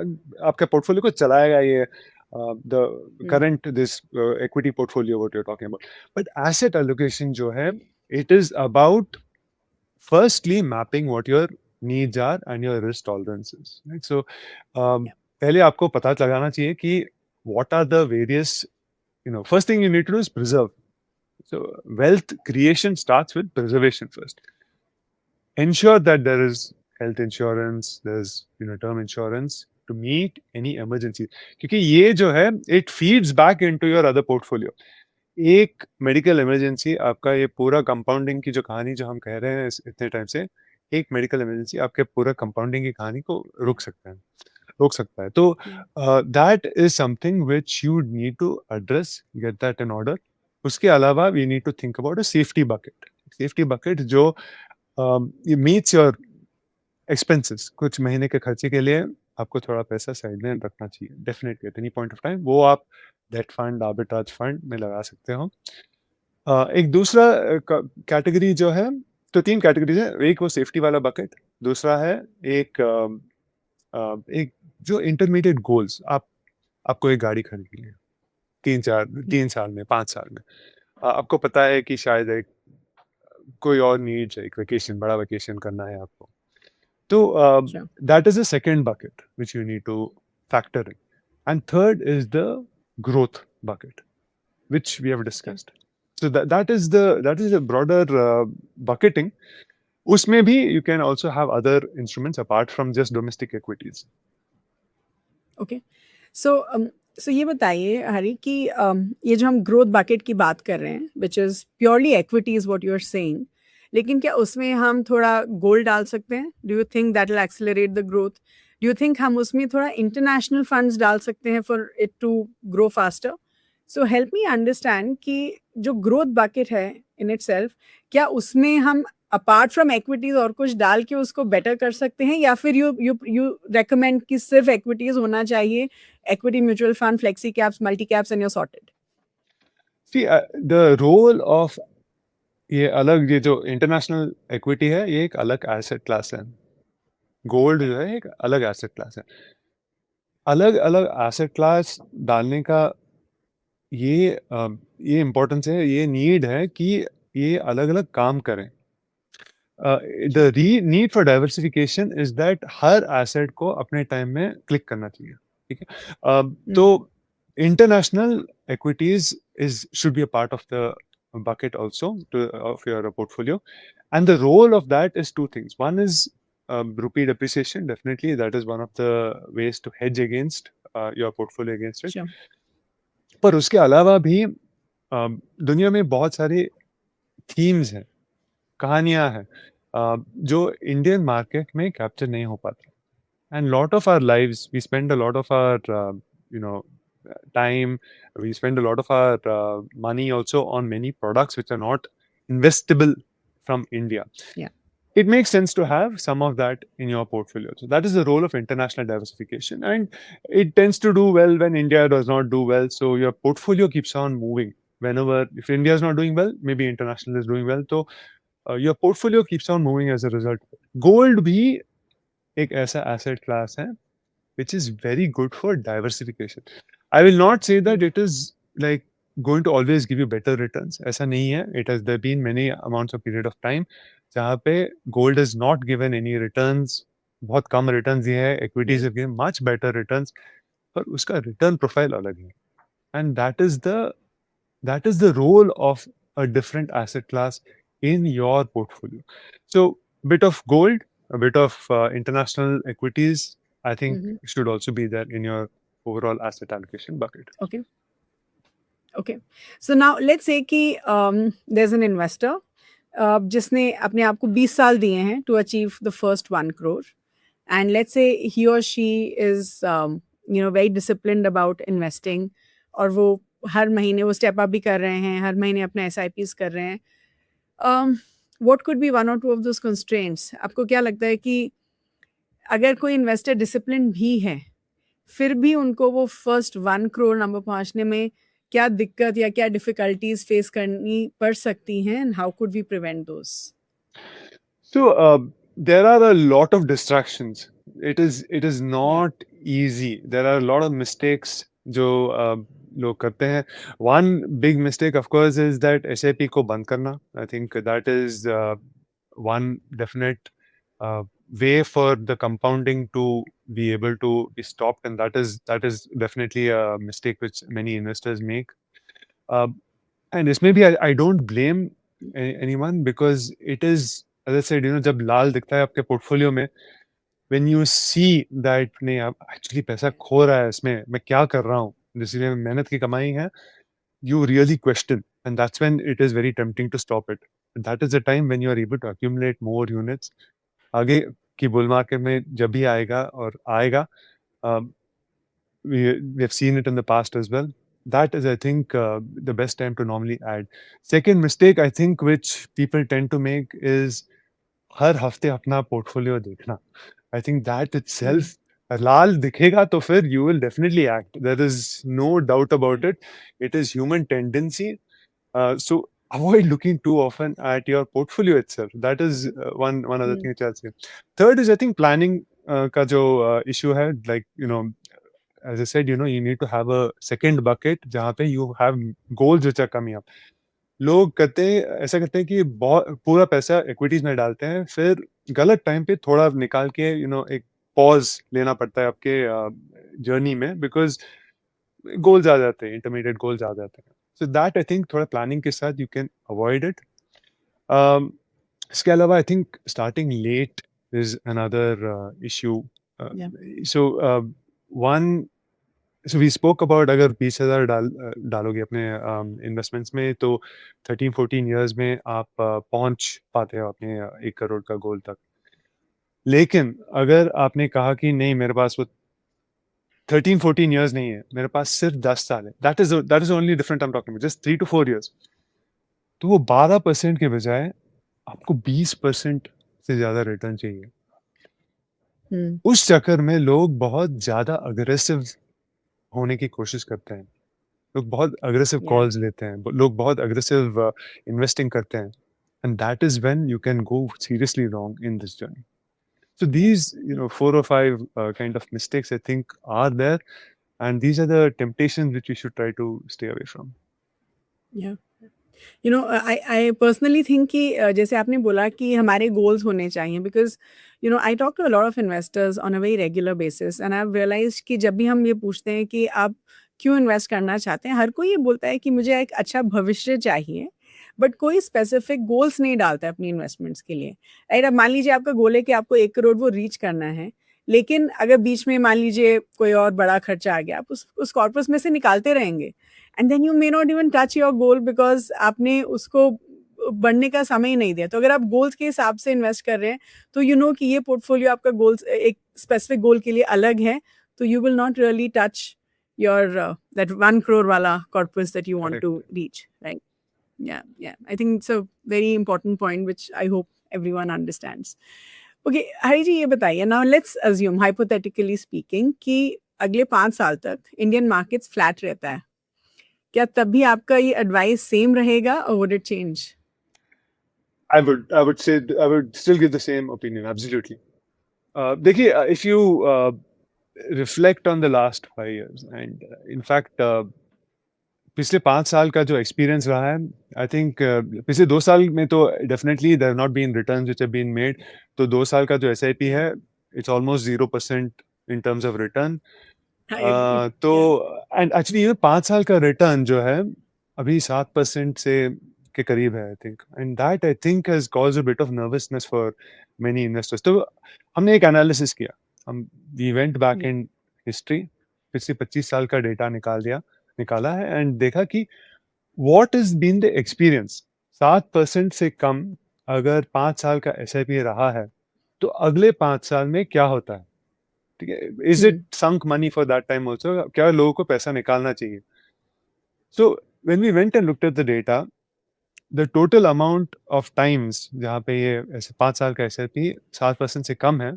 आपके portfolio को चलाएगा ये the current this equity portfolio what you're talking about. But asset allocation जो है, it is about firstly mapping what your needs are and your risk tolerances, right? So पहले आपको पता लगाना चाहिए कि what are the various, first thing you need to do is preserve. So wealth creation starts with preservation first. Ensure that there is health insurance, there's term insurance to meet any emergency. क्योंकि ये जो है it feeds back into your other portfolio. एक मेडिकल इमरजेंसी आपका ये पूरा कंपाउंडिंग की जो कहानी जो हम कह रहे हैं इतने टाइम से, एक मेडिकल इमरजेंसी आपके पूरा कंपाउंडिंग की कहानी को रोक सकता है. तो that is something which you need to address, get that in order. उसके अलावा we need to think about a safety bucket जो मीट्स योर एक्सपेंसेस. कुछ महीने के खर्चे के लिए आपको थोड़ा पैसा साइड में रखना चाहिए definitely at any point of time. वो आप डेट फंड, आर्बिट्राज फंड में लगा सकते हो. एक दूसरा कैटेगरी जो है, तो 3 कैटेगरीज है. एक वो सेफ्टी वाला बकेट, दूसरा है एक जो इंटरमीडिएट गोल्स. आपको एक गाड़ी खरीदनी है 3 साल में, 5 साल में. आपको पता है कि शायद एक कोई और नीड्स है, एक वेकेशन, बड़ा वेकेशन करना है आपको. So that is the second bucket which you need to factor in. And third is the growth bucket, which we have discussed. So that is the broader bucketing. उसमें भी you can also have other instruments apart from just domestic equities.
Okay. So ये बताइए हरी कि ये जो हम ग्रोथ बकेट की बात कर रहे हैं, which is purely equities what you are saying, लेकिन क्या उसमें हम थोड़ा गोल्ड डाल सकते हैं? Do you think that will accelerate the growth? Do you think हम उसमें थोड़ा इंटरनेशनल फंड्स डाल सकते हैं for it to grow faster? So help me understand कि जो ग्रोथ बकेट है इन इटसेल्फ, क्या उसमें हम अपार्ट फ्रॉम इक्विटीज और कुछ डाल के उसको बेटर कर सकते हैं, या फिर यू रेकमेंड कि सिर्फ इक्विटीज होना चाहिए, equity mutual fund, flexi caps, multi caps and you are sorted?
See, the role of ये जो इंटरनेशनल इक्विटी है, ये एक अलग एसेट क्लास है. गोल्ड जो है एक अलग एसेट क्लास है. अलग अलग एसेट क्लास डालने का ये इम्पोर्टेंस है, ये नीड है कि ये अलग अलग काम करें. The need for diversification is that her asset को अपने टाइम में क्लिक करना चाहिए. ठीक है. तो international equities should be a part of the bucket also of your portfolio, and the role of that is 2 things. One is rupee depreciation. Definitely that is one of the ways to hedge against your portfolio against it.
Sure.
पर उसके अलावा भी दुनिया में बहुत सारे थीम्स हैं, कहानियां हैं जो इंडियन मार्केट में कैप्चर नहीं हो पाती. And lot of our lives, we spend a lot of our time, we spend a lot of our money also on many products which are not investable from India.
Yeah.
It makes sense to have some of that in your portfolio. So that is the role of international diversification, and it tends to do well when India does not do well. So your portfolio keeps on moving. If India is not doing well, maybe international is doing well. So your portfolio keeps on moving as a result. Gold भी एक ऐसा asset class है which is very good for diversification. I will not say that it is like going to always give you better returns. ऐसा नहीं है. There been many amounts of period of time जहाँ पे gold has not given any returns, बहुत कम returns दिए हैं. Equities have given much better returns, पर उसका return profile अलग है. And that is the role of a different asset class in your portfolio. So bit of gold, a bit of international equities, I think should also be there in your overall asset allocation bucket.
Okay. Okay, so now let's say कि देयर इज एन इन्वेस्टर जिसने अपने आप को 20 साल दिए हैं to achieve the first 1 crore, and let's say he और she is very disciplined about investing, और वो हर महीने वो स्टेप अप भी कर रहे हैं, हर महीने अपने एस कर रहे हैं. व्हाट कुड बी वन और टू ऑफ दोज कंस्ट्रेंट्स? आपको क्या लगता है कि अगर कोई इन्वेस्टर डिसिप्लिन भी है, फिर भी उनको वो फर्स्ट 1 करोड़ नंबर पहुंचने में क्या दिक्कत या क्या डिफिकल्टीज फेस करनी पड़ सकती हैं, and how could we prevent those?
So there are a lot of distractions. It is not easy. There are a lot of mistakes जो लोग करते हैं. One big mistake, of course, is that SIP को बंद करना. I think that is one definite way for the compounding to be able to be stopped, and that is definitely a mistake which many investors make. Uh, and इसमें भी I don't blame anyone because it is, as I said, जब लाल दिखता है आपके पोर्टफोलियो में, when you see that नहीं अब एक्चुअली पैसा खो रहा है इसमें, मैं क्या कर रहा हूँ, जिसमें मेहनत की कमाई है, you really question, and that's when it is very tempting to stop it. And that is the time when you are able to accumulate more units. आगे की बुल मार्केट में जब भी आएगा और आएगा, um, we have seen it in the past as well. That is, I think, the best time to normally add. Second mistake, I think, which people tend to make is हर हफ्ते अपना portfolio देखना. I think that itself, लाल दिखेगा तो फिर you will definitely act. There is no doubt about it. It is human tendency. So avoid looking too often at your portfolio itself. That is one other thing which I'll say. Third is, I think, planning का जो issue है, like, as I said, you need to have a second bucket जहाँ पे you have goals which are coming up. लोग ऐसा करते हैं कि बहुत पूरा पैसा इक्विटीज में डालते हैं, फिर गलत टाइम पे थोड़ा निकाल के एक पॉज लेना पड़ता है आपके जर्नी में, बिकॉज गोल्स आ जाते हैं, इंटरमीडिएट गोल्स आ जाते हैं. सो दैट आई थिंक थोड़ा प्लानिंग के साथ यू कैन अवॉइड इट. इसके अलावा I think starting late is another issue.
Yeah.
So one so we spoke about अगर 20,000 डालोगे अपने इन्वेस्टमेंट्स में, तो 13-14 ईयर्स में आप पहुंच पाते हो अपने 1 करोड़ का गोल तक. लेकिन अगर आपने कहा कि नहीं, मेरे पास वो 13-14 ईयर्स नहीं है, मेरे पास सिर्फ 10 साल है, that is only different I am talking just 3 to 4 years, तो वो 12% के बजाय आपको 20% से ज्यादा रिटर्न चाहिए. उस चक्कर में लोग बहुत ज्यादा अग्रेसिव होने की कोशिश करते हैं. लोग बहुत अग्रेसिव
Yeah.
कॉल्स लेते हैं, लोग बहुत अग्रेसिव इन्वेस्टिंग करते हैं, and that is when you can go seriously wrong in this journey. So these, 4 or 5 kind of mistakes, I think, are there, and these are the temptations which we should try to stay away from.
Yeah. I personally think कि जैसे आपने बोला कि हमारे गोल्स होने चाहिए, because I talk to a lot of investors on a very regular basis, and I have realized कि जब भी हम ये पूछते हैं कि आप क्यों इन्वेस्ट करना चाहते हैं, हर कोई ये बोलता है कि मुझे एक अच्छा भविष्य चाहिए, बट कोई स्पेसिफिक गोल्स नहीं डालता है अपनी इन्वेस्टमेंट्स के लिए. राइट, अब मान लीजिए आपका गोल है कि आपको 1 करोड़ वो रीच करना है, लेकिन अगर बीच में मान लीजिए कोई और बड़ा खर्चा आ गया, आप उस कॉर्पस में से निकालते रहेंगे, and then you may not even touch your goal because आपने उसको बढ़ने का समय ही नहीं दिया. तो अगर आप गोल्स के हिसाब से इन्वेस्ट कर रहे हैं, तो कि ये पोर्टफोलियो आपका गोल्स एक स्पेसिफिक गोल के लिए अलग है, तो you will not really touch your that 1 crore वाला corpus that you want
Correct.
To reach, right? Yeah, I think it's a very important point which I hope everyone understands. Okay, हरी जी, ये बताइए, now let's assume hypothetically speaking कि अगले 5 साल तक इंडियन मार्केट्स फ्लैट रहता है, क्या तब भी आपका ये एडवाइस सेम रहेगा और would it change?
I would say I would still give the same opinion. Absolutely. देखिए, if you reflect on the last 5 years, and in fact, पिछले 5 साल का जो एक्सपीरियंस रहा है, आई थिंक पिछले 2 साल में तो definitely there have not been returns which have been made. तो 2 साल का जो एसआईपी है, it's almost 0% in terms of return.
I agree.
तो
Yeah.
एंड एक्चुअली ये 5 साल का रिटर्न जो है अभी 7% से के करीब है, I think, and that I think has caused a bit of nervousness for many investors. तो हमने एक एनालिसिस किया, हम we went back in history, पिछले 25 साल का डेटा निकाला है, एंड देखा कि what is been the experience 7% से कम अगर 5 साल का SIP रहा है तो अगले 5 साल में क्या होता है? ठीक है, is it sunk money for that time also? क्या लोगों को पैसा निकालना चाहिए? So when we went and looked at the data, the total amount of times जहाँ पे ये ऐसे 5 साल का SIP 7% से कम है,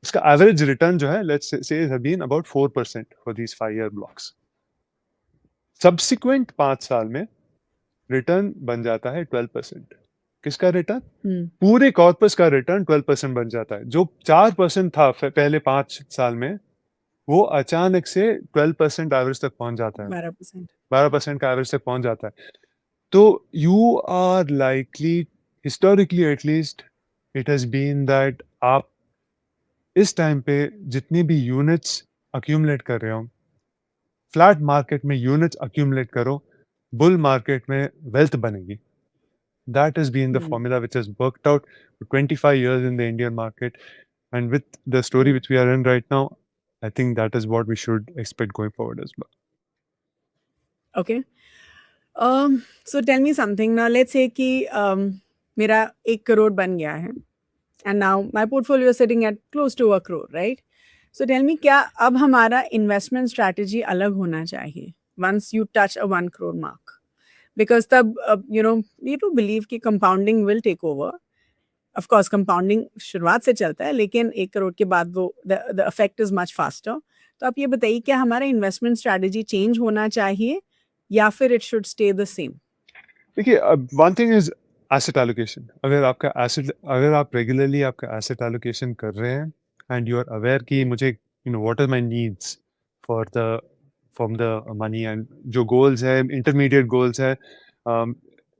उसका एवरेज रिटर्न जो है let's say have been about 4% for these 5 year blocks. Subsequent 5 साल में रिटर्न बन जाता है 12%। किसका रिटर्न? पूरे कॉर्पस का रिटर्न 12% बन जाता है। जो 4% था पहले 5 साल में, वो अचानक से 12% एवरेज तक पहुंच जाता है। 12% का एवरेज तक पहुंच जाता है। तो you are likely, historically at least, it has been that आप इस टाइम पे जितनी भी यूनिट्स अक्यूमुलेट कर रहे हो, फ्लैट मार्केट में यूनिट्स अक्यूमुलेट करो, बुल मार्केट में वेल्थ बनेगी। That has been the formula which has worked out for 25 years in the Indian market. And with the story which we are in right now, I think that is what we should expect going forward as well.
Okay. So tell me something now. Let's say कि मेरा 1 करोड़ बन गया है, and now my portfolio is sitting at close to 1 crore, right? So tell me, क्या अब हमारा investment strategy अलग होना चाहिए once you touch a 1 crore mark? Because तब we do believe कि compounding will take over. Of course, compounding शुरुआत से चलता है, लेकिन 1 करोड़ के बाद वो the effect is much faster. तो आप ये बताइए, क्या हमारा investment strategy change होना चाहिए या फिर it should stay the same?
देखिए, one thing is asset allocation. अगर आप रेगुलरली आपका asset allocation कर रहे हैं and you are aware कि मुझे what are my needs for the from the money, and जो goals है, intermediate goals है,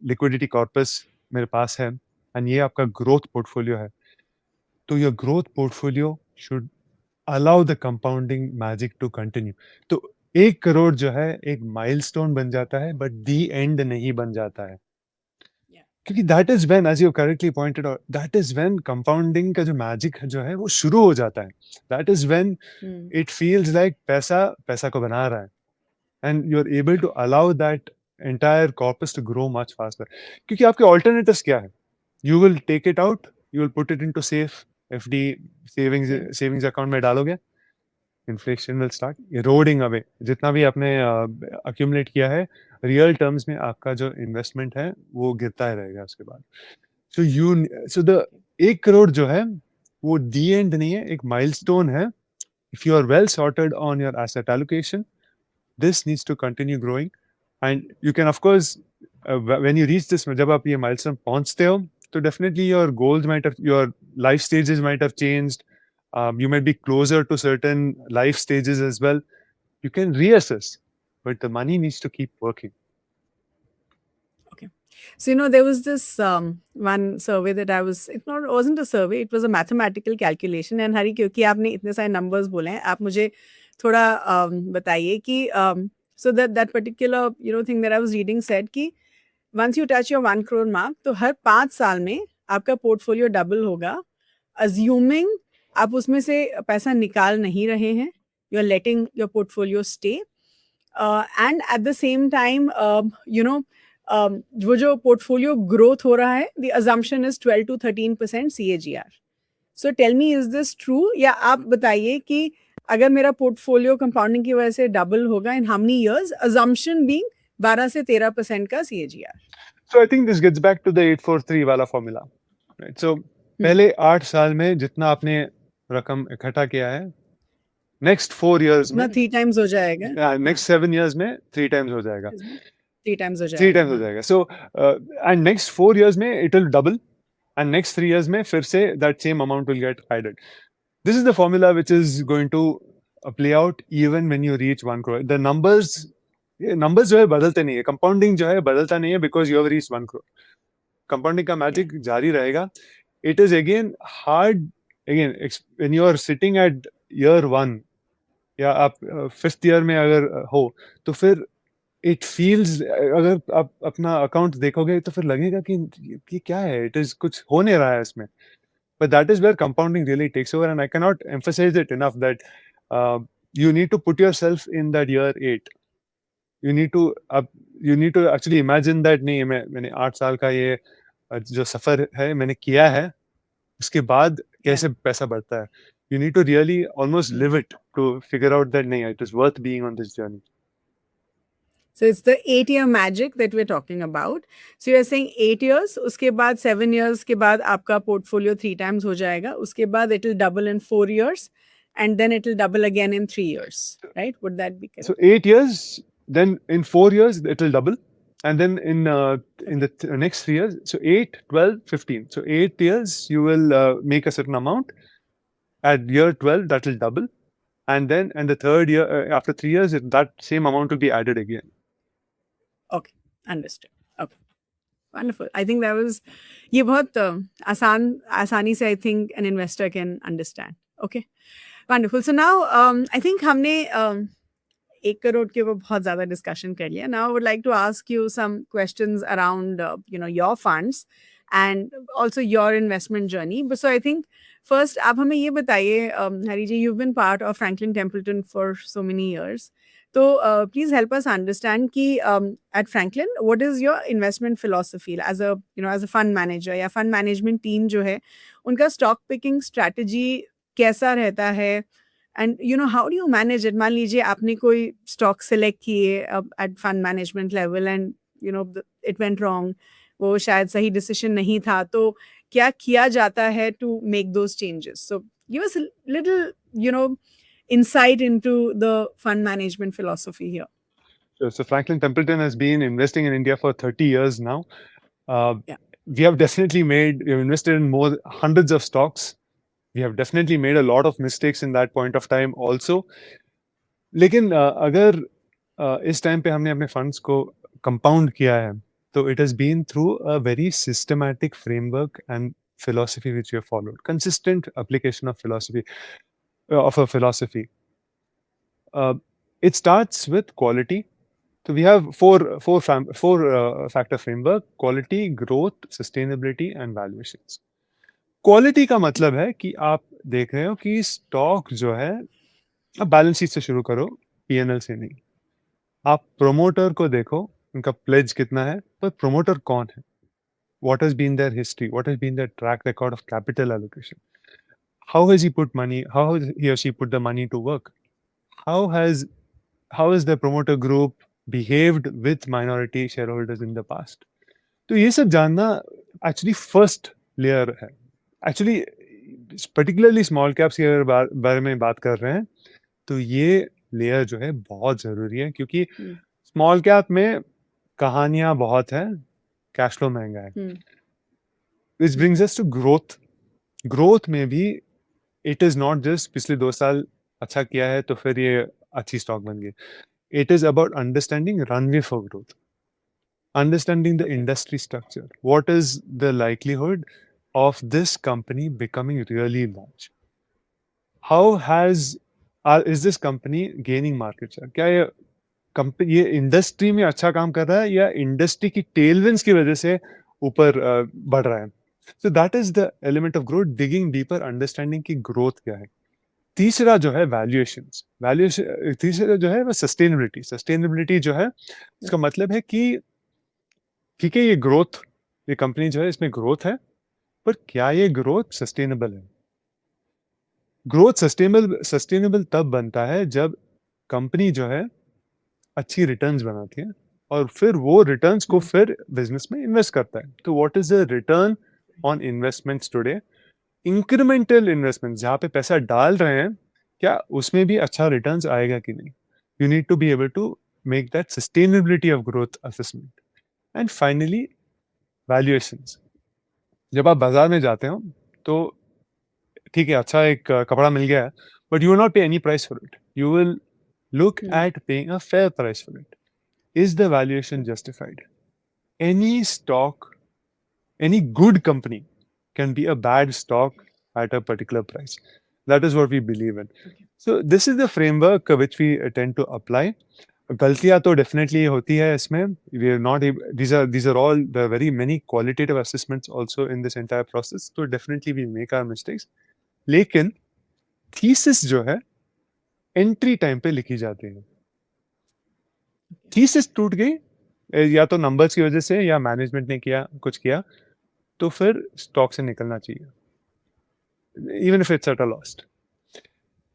liquidity corpus मेरे पास है, and ये आपका growth portfolio है, तो your growth portfolio should allow the compounding magic to continue. तो 1 करोड़ जो है एक माइलस्टोन बन जाता है, बट दी एंड नहीं बन जाता है। क्योंकि that is when, as you correctly pointed out, that is when compounding का जो मैजिक जो है वो शुरू हो जाता है। That is when it feels like पैसा पैसा को बना रहा है, and you are able to allow that entire corpus to grow much faster. क्योंकि आपके ऑल्टरनेटिव्स क्या है? You will take it out, you will put it into safe FD, savings account में डालोगे, inflation will start eroding away जितना भी आपने अक्यूमुलेट किया है। रियल टर्म्स में आपका जो इन्वेस्टमेंट है वो गिरता ही रहेगा उसके बाद। सो द 1 करोड़ जो है वो दी एंड नहीं है, एक माइलस्टोन है। If you are well sorted on your asset allocation, this needs to continue growing, and you can of course when you reach this, जब आप ये माइलस्टोन पहुंचते हो, तो definitely your goals might have, your life stages might have changed. You might be closer to certain life stages as well. You can reassess, but the money needs to keep working.
Okay. So, there was this one survey that wasn't a survey, it was a mathematical calculation. And Hari, क्योंकि आपने इतने सारे numbers बोले हैं, आप मुझे थोड़ा बताइए कि so that particular thing that I was reading said कि once you touch your 1 crore mark, तो हर 5 साल में आपका portfolio double होगा, assuming आप उसमें से पैसा निकाल नहीं रहे हैं, you are letting your portfolio stay, and at the same time वो जो पोर्टफोलियो ग्रोथ हो रहा है, the assumption is 12 to 13% CAGR. So tell me, is this true? या आप बताइए कि अगर मेरा पोर्टफोलियो कंपाउंडिंग की वजह से डबल होगा in how many years, assumption being 12 से 13% का CAGR.
So I think this gets back to the 843 वाला formula, right? So पहले 8 साल में जितना आपने रकम इकट्ठा किया है, नेक्स्ट 4 इयर्स में
3 times हो जाएगा,
नेक्स्ट 7 इयर्स में 3 times हो जाएगा,
3 times हो
3
जाएगा,
times हो जाएगा. सो एंड नेक्स्ट 4 इयर्स में it will double, and next 3 years में फिर से that same amount will get added. This is the formula which is going to play out even when you reach 1 crore. The numbers जो है बदलते नहीं है, कंपाउंडिंग जो है बदलता नहीं है, because you have reached 1 crore. Compounding का मैजिक जारी रहेगा. It is again hard, again when you are sitting at year 1 या आप 5th ईयर में अगर हो, तो फिर इट फील्स, अगर आप अपना अकाउंट देखोगे तो फिर लगेगा कि ये क्या है, इट इज कुछ हो नहीं रहा है इसमें. But that is where compounding really takes over, and I can not emphasize it enough that you need to put yourself in that year 8. You need to you need to actually imagine that नहीं मैंने 8 साल का ये जो सफर है मैंने किया है उसके बाद
Yeah.
कैसे पैसा बढ़ता है. You need to really almost live it to figure out that नहीं it is worth being on this journey.
So it's the 8-year magic that we're talking about. So you're saying 8 years, उसके बाद 7 years के बाद आपका portfolio 3 times हो जाएगा. उसके बाद it will double in 4 years and then it will double again in 3 years, right? Would that be correct?
So 8 years, then in 4 years it will double, and then in the next 3 years, so 8, 12, 15. So 8 years you will make a certain amount. At year 12 that will double, and then and the third year after 3 years that same amount will be added again.
Okay, understood. Okay, wonderful. I think that was ये बहुत आसानी से I think an investor can understand. Okay, wonderful. So now I think हमने 1 करोड़ के ऊपर बहुत ज़्यादा discussion कर लिया. Now I would like to ask you some questions around your funds and also your investment journey. But so I think first आप हमें ये बताइए हरी जी, you've been part of Franklin Templeton for so many years. So please help us understand कि at Franklin what is your investment philosophy as a fund manager या fund management team जो है उनका stock picking strategy कैसा रहता है and how do you manage it? मान लीजिए आपने कोई stock select किए at fund management level and it went wrong, वो शायद सही decision नहीं था, तो क्या किया जाता है to make those changes? So give us a little insight into the fund management philosophy here.
So Franklin Templeton has been investing in India for 30 years now.
Yeah.
We have invested in hundreds of stocks. We have definitely made a lot of mistakes in that point of time also. लेकिन अगर इस टाइम पे हमने अपने फंड्स को कंपाउंड किया है तो it has been through a very systematic framework and philosophy which we have followed. Consistent application of a philosophy. It starts with quality. So we have four factor framework: quality, growth, sustainability and valuations. Quality का मतलब है कि आप देख रहे हो कि स्टॉक जो है, अब बैलेंस शीट से शुरू करो, पीएनएल से नहीं. आप प्रोमोटर को देखो, उनका प्लेज कितना है, पर प्रोमोटर कौन है, what has been their history, what has been their track record of capital allocation, how has he put money, how has he or she put the money to work, how has the promoter group behaved with minority shareholders in the past. तो ये सब जानना एक्चुअली फर्स्ट लेयर है. एक्चुअली पर्टिकुलरली स्मॉल कैप्स के बारे में बात कर रहे हैं तो ये लेयर जो है बहुत जरूरी है, क्योंकि स्मॉल कैप में कहानियां बहुत है, कैश फ्लो महंगा है. Which brings us to growth. Growth में भी इट इज नॉट जस्ट पिछले 2 साल अच्छा किया है तो फिर ये अच्छी स्टॉक बन गई. It is about understanding runway for growth, understanding the industry structure. What is the likelihood of this company becoming really large? How is this company gaining market share? क्या ये कंपनी ये इंडस्ट्री में अच्छा काम कर रहा है या इंडस्ट्री की टेलविंड्स की वजह से ऊपर बढ़ रहा है? So that is the element of growth, digging deeper, understanding की growth क्या है. तीसरा जो है वैल्यूएशन, तीसरा जो है वो सस्टेनेबिलिटी जो है, इसका मतलब है कि ठीक है ये ग्रोथ, ये कंपनी जो है इसमें ग्रोथ है, पर क्या ये ग्रोथ सस्टेनेबल है. ग्रोथ सस्टेनेबल तब बनता है जब कंपनी जो है अच्छी रिटर्न्स बनाती है और फिर वो रिटर्न्स को फिर बिजनेस में इन्वेस्ट करता है. तो what is the return on investments today? Incremental investment जहाँ पे पैसा डाल रहे हैं, क्या उसमें भी अच्छा रिटर्न्स आएगा कि नहीं. You need to be able to make that sustainability of growth assessment. And finally valuations. जब आप बाजार में जाते हो तो ठीक है अच्छा एक कपड़ा मिल गया है, बट यू विल नॉट पे any price for it. You will look at paying a fair price for it. Is the valuation justified? Any stock, any good company can be a bad stock at a particular price. That is what we believe in. So this is the framework which we tend to apply. गलतियां तो definitely होती है इसमें. We are not able, these are all the very many qualitative assessments also in this entire process. So definitely we make our mistakes. लेकिन thesis जो है एंट्री टाइम पे लिखी जाती है. थीसिस टूट गई, या तो नंबर्स की वजह से या मैनेजमेंट ने किया कुछ किया, तो फिर स्टॉक से निकलना चाहिए, even if it's at a loss.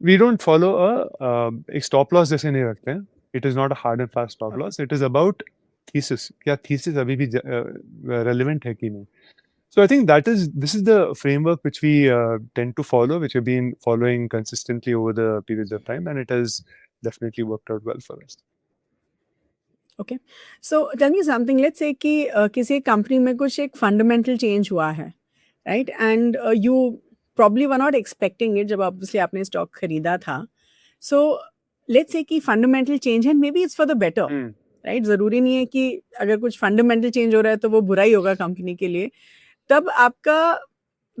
We don't follow एक स्टॉप लॉस जैसे नहीं रखते हैं. It is not a hard and fast stop
okay
loss. It is about thesis. क्या थीसिस अभी भी रेलिवेंट है कि नहीं. So I think this is the framework which we tend to follow, which we've been following consistently over the periods of time, and it has definitely worked out well for us.
Okay so tell me something let's say कि किसी कंपनी में कुछ एक फंडामेंटल चेंज हुआ है right and you probably were not expecting it जब ऑब्वियसली आपने स्टॉक खरीदा था सो लेट्स से कि फंडामेंटल चेंज है may be it's for the better
Hmm.
Right ज़रूरी नहीं है कि अगर कुछ फंडामेंटल चेंज हो रहा है तो वो बुरा ही होगा कंपनी के लिए तब आपका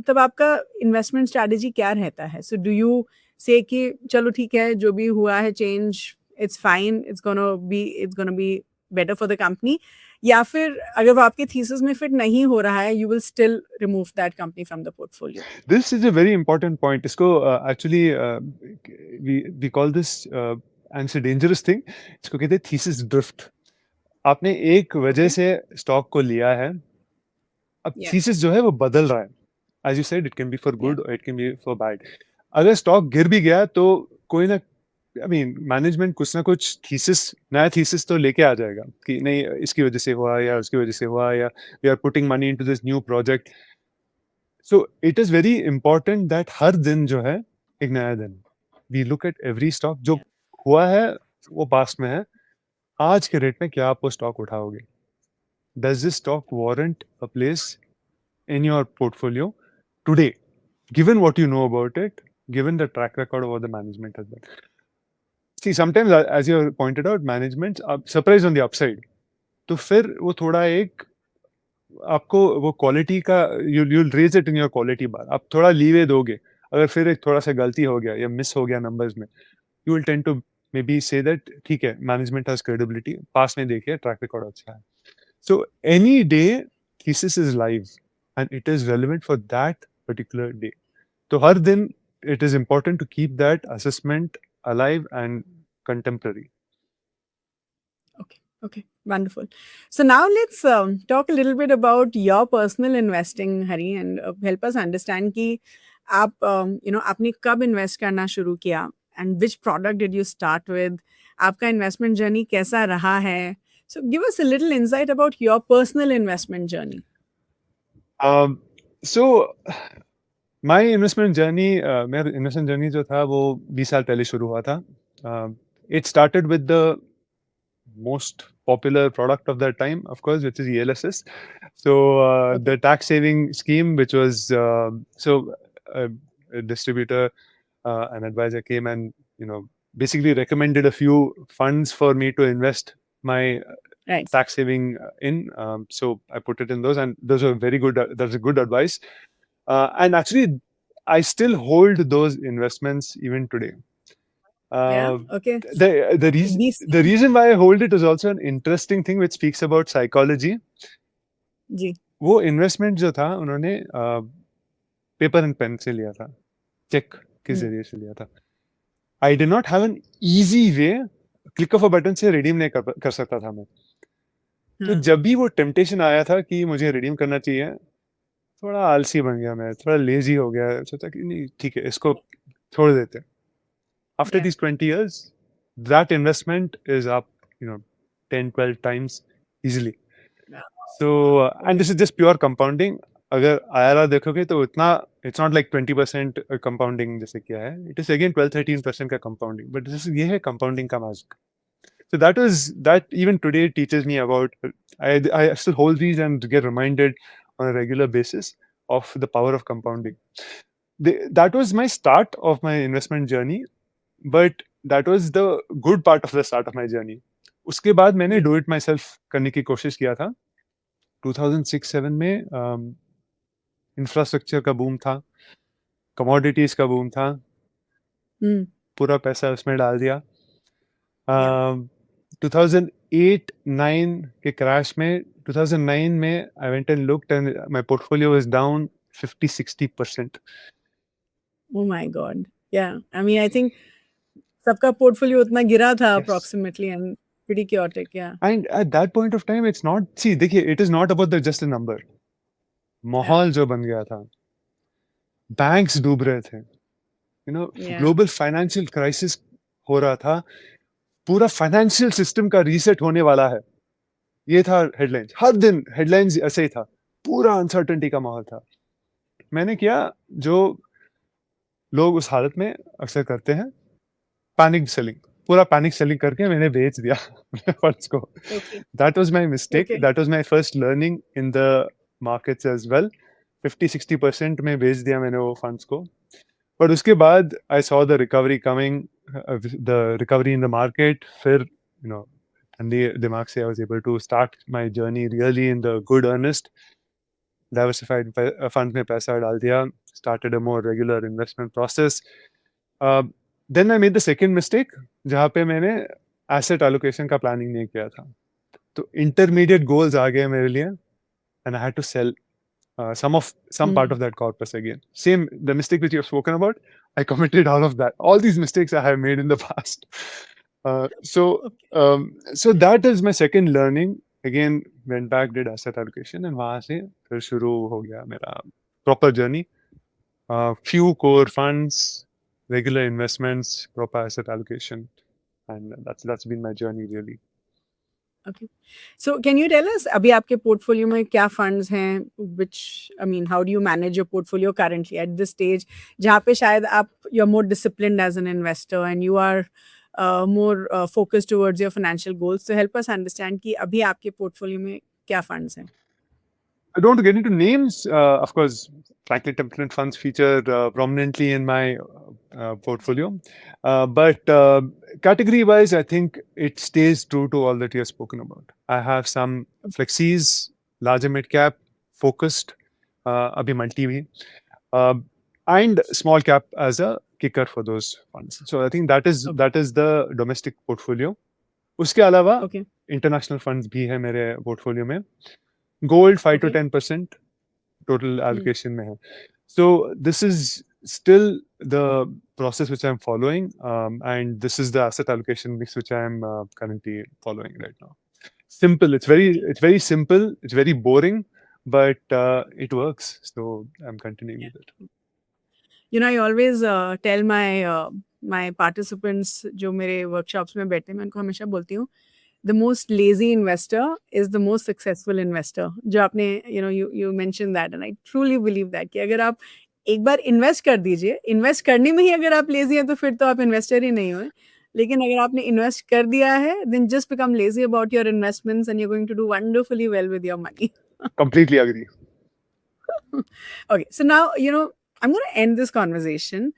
तब आपका इन्वेस्टमेंट स्ट्रैटेजी क्या रहता है सो डू यू से कि चलो ठीक है जो भी हुआ है change it's fine it's gonna be better for the company या फिर अगर वो आपके थीसिस में फिट नहीं हो रहा है you will still remove that company from the portfolio
This is a very important point. इसको actually we call this and it's a dangerous thing. इसको कहते हैं thesis drift. आपने एक वजह
ओके
से स्टॉक को लिया है. अब
या
thesis जो है वो बदल रहा है. As you said, it can be for
या
good or it can be for bad. अगर स्टॉक गिर भी गया तो कोई ना, आई मीन मैनेजमेंट कुछ ना कुछ थीसिस, नया थीसिस तो लेके आ जाएगा कि नहीं इसकी वजह से हुआ या उसकी वजह से हुआ या we are putting money into this new project. So it is very important that हर दिन जो है एक नया दिन. We look at every stock जो हुआ है वो पास्ट में है. आज के रेट में क्या आप वो स्टॉक उठाओगे. Does this stock warrant a place in your portfolio today, given what you know about it, given the track record of what the management has done. See, sometimes, as you pointed out, management are surprised on the upside. तो फिर वो थोड़ा एक आपको वो क्वालिटी का you'll raise it in your quality bar. आप थोड़ा लीवे दोगे. अगर फिर एक थोड़ा सा गलती हो गया या मिस हो गया नंबर्स में, you will tend to maybe say that ठीक है, management has credibility. पास में देखिए track record अच्छा है. So any day thesis is live and it is relevant for that particular day. So हर दिन it is important to keep that assessment alive and contemporary.
Okay, okay, wonderful. So now let's talk a little bit about your personal investing, Hari, and help us understand कि आप आपने कब इन्वेस्ट करना शुरू किया and which product did you start with? आपका investment journey कैसा रहा है? So give us a little insight about your personal investment journey.
So my investment journey, मेरा investment journey जो था वो 20 साल पहले शुरू हुआ था. It started with the most popular product of that time, of course, which is ELSS. So
Okay.
the tax saving scheme, which was a distributor, an advisor came and basically recommended a few funds for me to invest my
Right.
tax saving in. So I put it in those, and those are very good. That's a good advice. And actually, I still hold those investments even today.
Yeah. Okay. These.
The reason why I hold it is also an interesting thing which speaks about psychology.
जी.
वो इन्वेस्टमेंट जो था उन्होंने पेपर एंड पेन से लिया था, चेक के
हम्म,
जरिए से लिया था. I did not have an easy way. Click of a button से रिडीम नहीं कर सकता था मैं. तो
हाँ.
जब भी वो टेम्पटेशन आया था कि मुझे रिडीम करना चाहिए, थोड़ा आलसी बन गया मैं, थोड़ा लेजी हो गया. सोचा कि नहीं ठीक है, इसको छोड़ देते. After
Yeah.
these 20 years, that investment is up, 10, 12 times easily.
Yeah.
So, and
Okay.
this is just pure compounding. अगर IRR देखोगे तो उतना, it's not like 20% compounding जैसे किया है. It is again 12-13% का compounding. But ये है compounding का magic. So that even today teaches me about, I still hold these and get reminded on a regular basis of the power of compounding. That was my start of my investment journey. But that was the good part of the start of my journey. उसके बाद मैंने
जी.
डू इट माई सेल्फ करने की कोशिश किया था. 2006-7 में इंफ्रास्ट्रक्चर का बूम था, कमोडिटीज का बूम था,
हम्म.
पूरा पैसा उसमें डाल दिया.
Yeah.
2008-9 के क्रैश में, 2009 में I went and looked and my portfolio was down 50-60%.
Oh my God. Yeah. I mean, I think सबका पोर्टफोलियो उतना गिरा था
Yes.
approximately and Pretty chaotic, yeah.
And at that point of time, it's not, see, देखिए, it is not about the just a number.
Yeah.
माहौल जो बन गया था, बैंक्स डूब रहे थे,
Yeah.
ग्लोबल फाइनेंशियल क्राइसिस हो रहा था, पूरा फाइनेंशियल सिस्टम का रीसेट होने वाला है, ये था हेडलाइंस, हर दिन हेडलाइंस ऐसे ही था, पूरा अनसर्टेनिटी का माहौल था। मैंने किया जो लोग उस हालत में अक्सर करते हैं, पैनिक सेलिंग, पूरा पैनिक सेलिंग करके मैंने बेच दिया अपने फंड्स को।
Okay.
That was my mistake,
Okay.
That was my first learning in the markets as well. 50-60% में बेच दिया मैंने वो फंड्स को, बट उसके बाद I saw the recovery coming, the recovery in the market, फिर ठंडी दिमाग से I was able to start my journey really in the good earnest, diversified fund में पैसा डाल दिया, started a more regular investment process. Then I made the second mistake, जहाँ पे मैंने asset allocation का planning नहीं किया था, तो intermediate goals आ गए मेरे लिए, and I had to sell some part of that corpus again. Same, the mistake which you have spoken about, I committed all of that. All these mistakes I have made in the past. So that is my second learning. Again, went back, did asset allocation, and वहाँ से फिर शुरू हो गया मेरा proper journey. Few core funds, regular investments, proper asset allocation, and that's been my journey really.
Okay. So can you tell us अभी आपके portfolio में क्या funds हैं, which I mean how do you manage your portfolio currently at this stage जहाँ पे शायद आप you're more disciplined as an investor and you are more focused towards your financial goals. So help us understand कि अभी आपके portfolio में क्या funds हैं.
I don't want to get into names. Of course, Franklin Templeton funds feature prominently in my portfolio. But category-wise, I think it stays true to all that you have spoken about. I have some flexis, larger mid-cap, focused, abhi multi bhi, and small cap as a kicker for those funds. So I think that is the domestic portfolio. उसके अलावा international funds भी है मेरे portfolio में. Gold 5 to 10% total allocation में है. So this is still the process which I'm following, and this is the asset allocation mix which I'm currently following right now. Simple. It's very simple. It's very boring, but it works. So I'm continuing with it.
I always tell my participants जो मेरे workshops में बैठते हैं मैं उनको हमेशा बोलती हूँ the most lazy investor is the most successful investor. जो आपने you mentioned that and I truly believe that कि अगर आप एक बार इन्वेस्ट कर दीजिए, इन्वेस्ट करने में ही अगर आप लेजी हैं तो फिर तो आप इन्वेस्टर ही नहीं हुए, लेकिन अगर आपने इन्वेस्ट कर दिया है then just become lazy about your investments and you're going to do wonderfully well with your money.
Completely agree.
Okay, so now I'm going to end this conversation,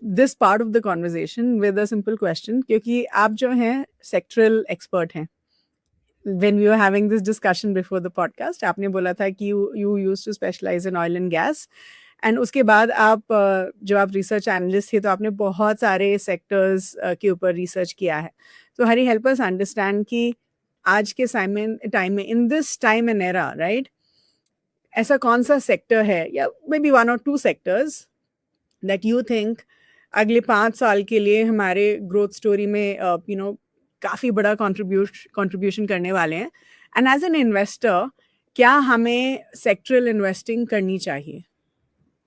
this part of the conversation with a simple question क्योंकि आप जो हैं sectoral expert हैं. When we were having this discussion before the podcast, आपने बोला था कि you used to specialize in oil and gas, and उसके बाद आप जो आप research analyst थे तो आपने बहुत सारे sectors के ऊपर research किया है. So Hari, help us understand कि आज के time में in this time and era, right? ऐसा कौन सा सेक्टर है या may be 1 or 2 sectors that you think अगले 5 साल के लिए हमारे ग्रोथ स्टोरी में काफ़ी बड़ा कंट्रीब्यूशन करने वाले हैं, एंड एज एन इन्वेस्टर क्या हमें सेक्टरल इन्वेस्टिंग करनी चाहिए?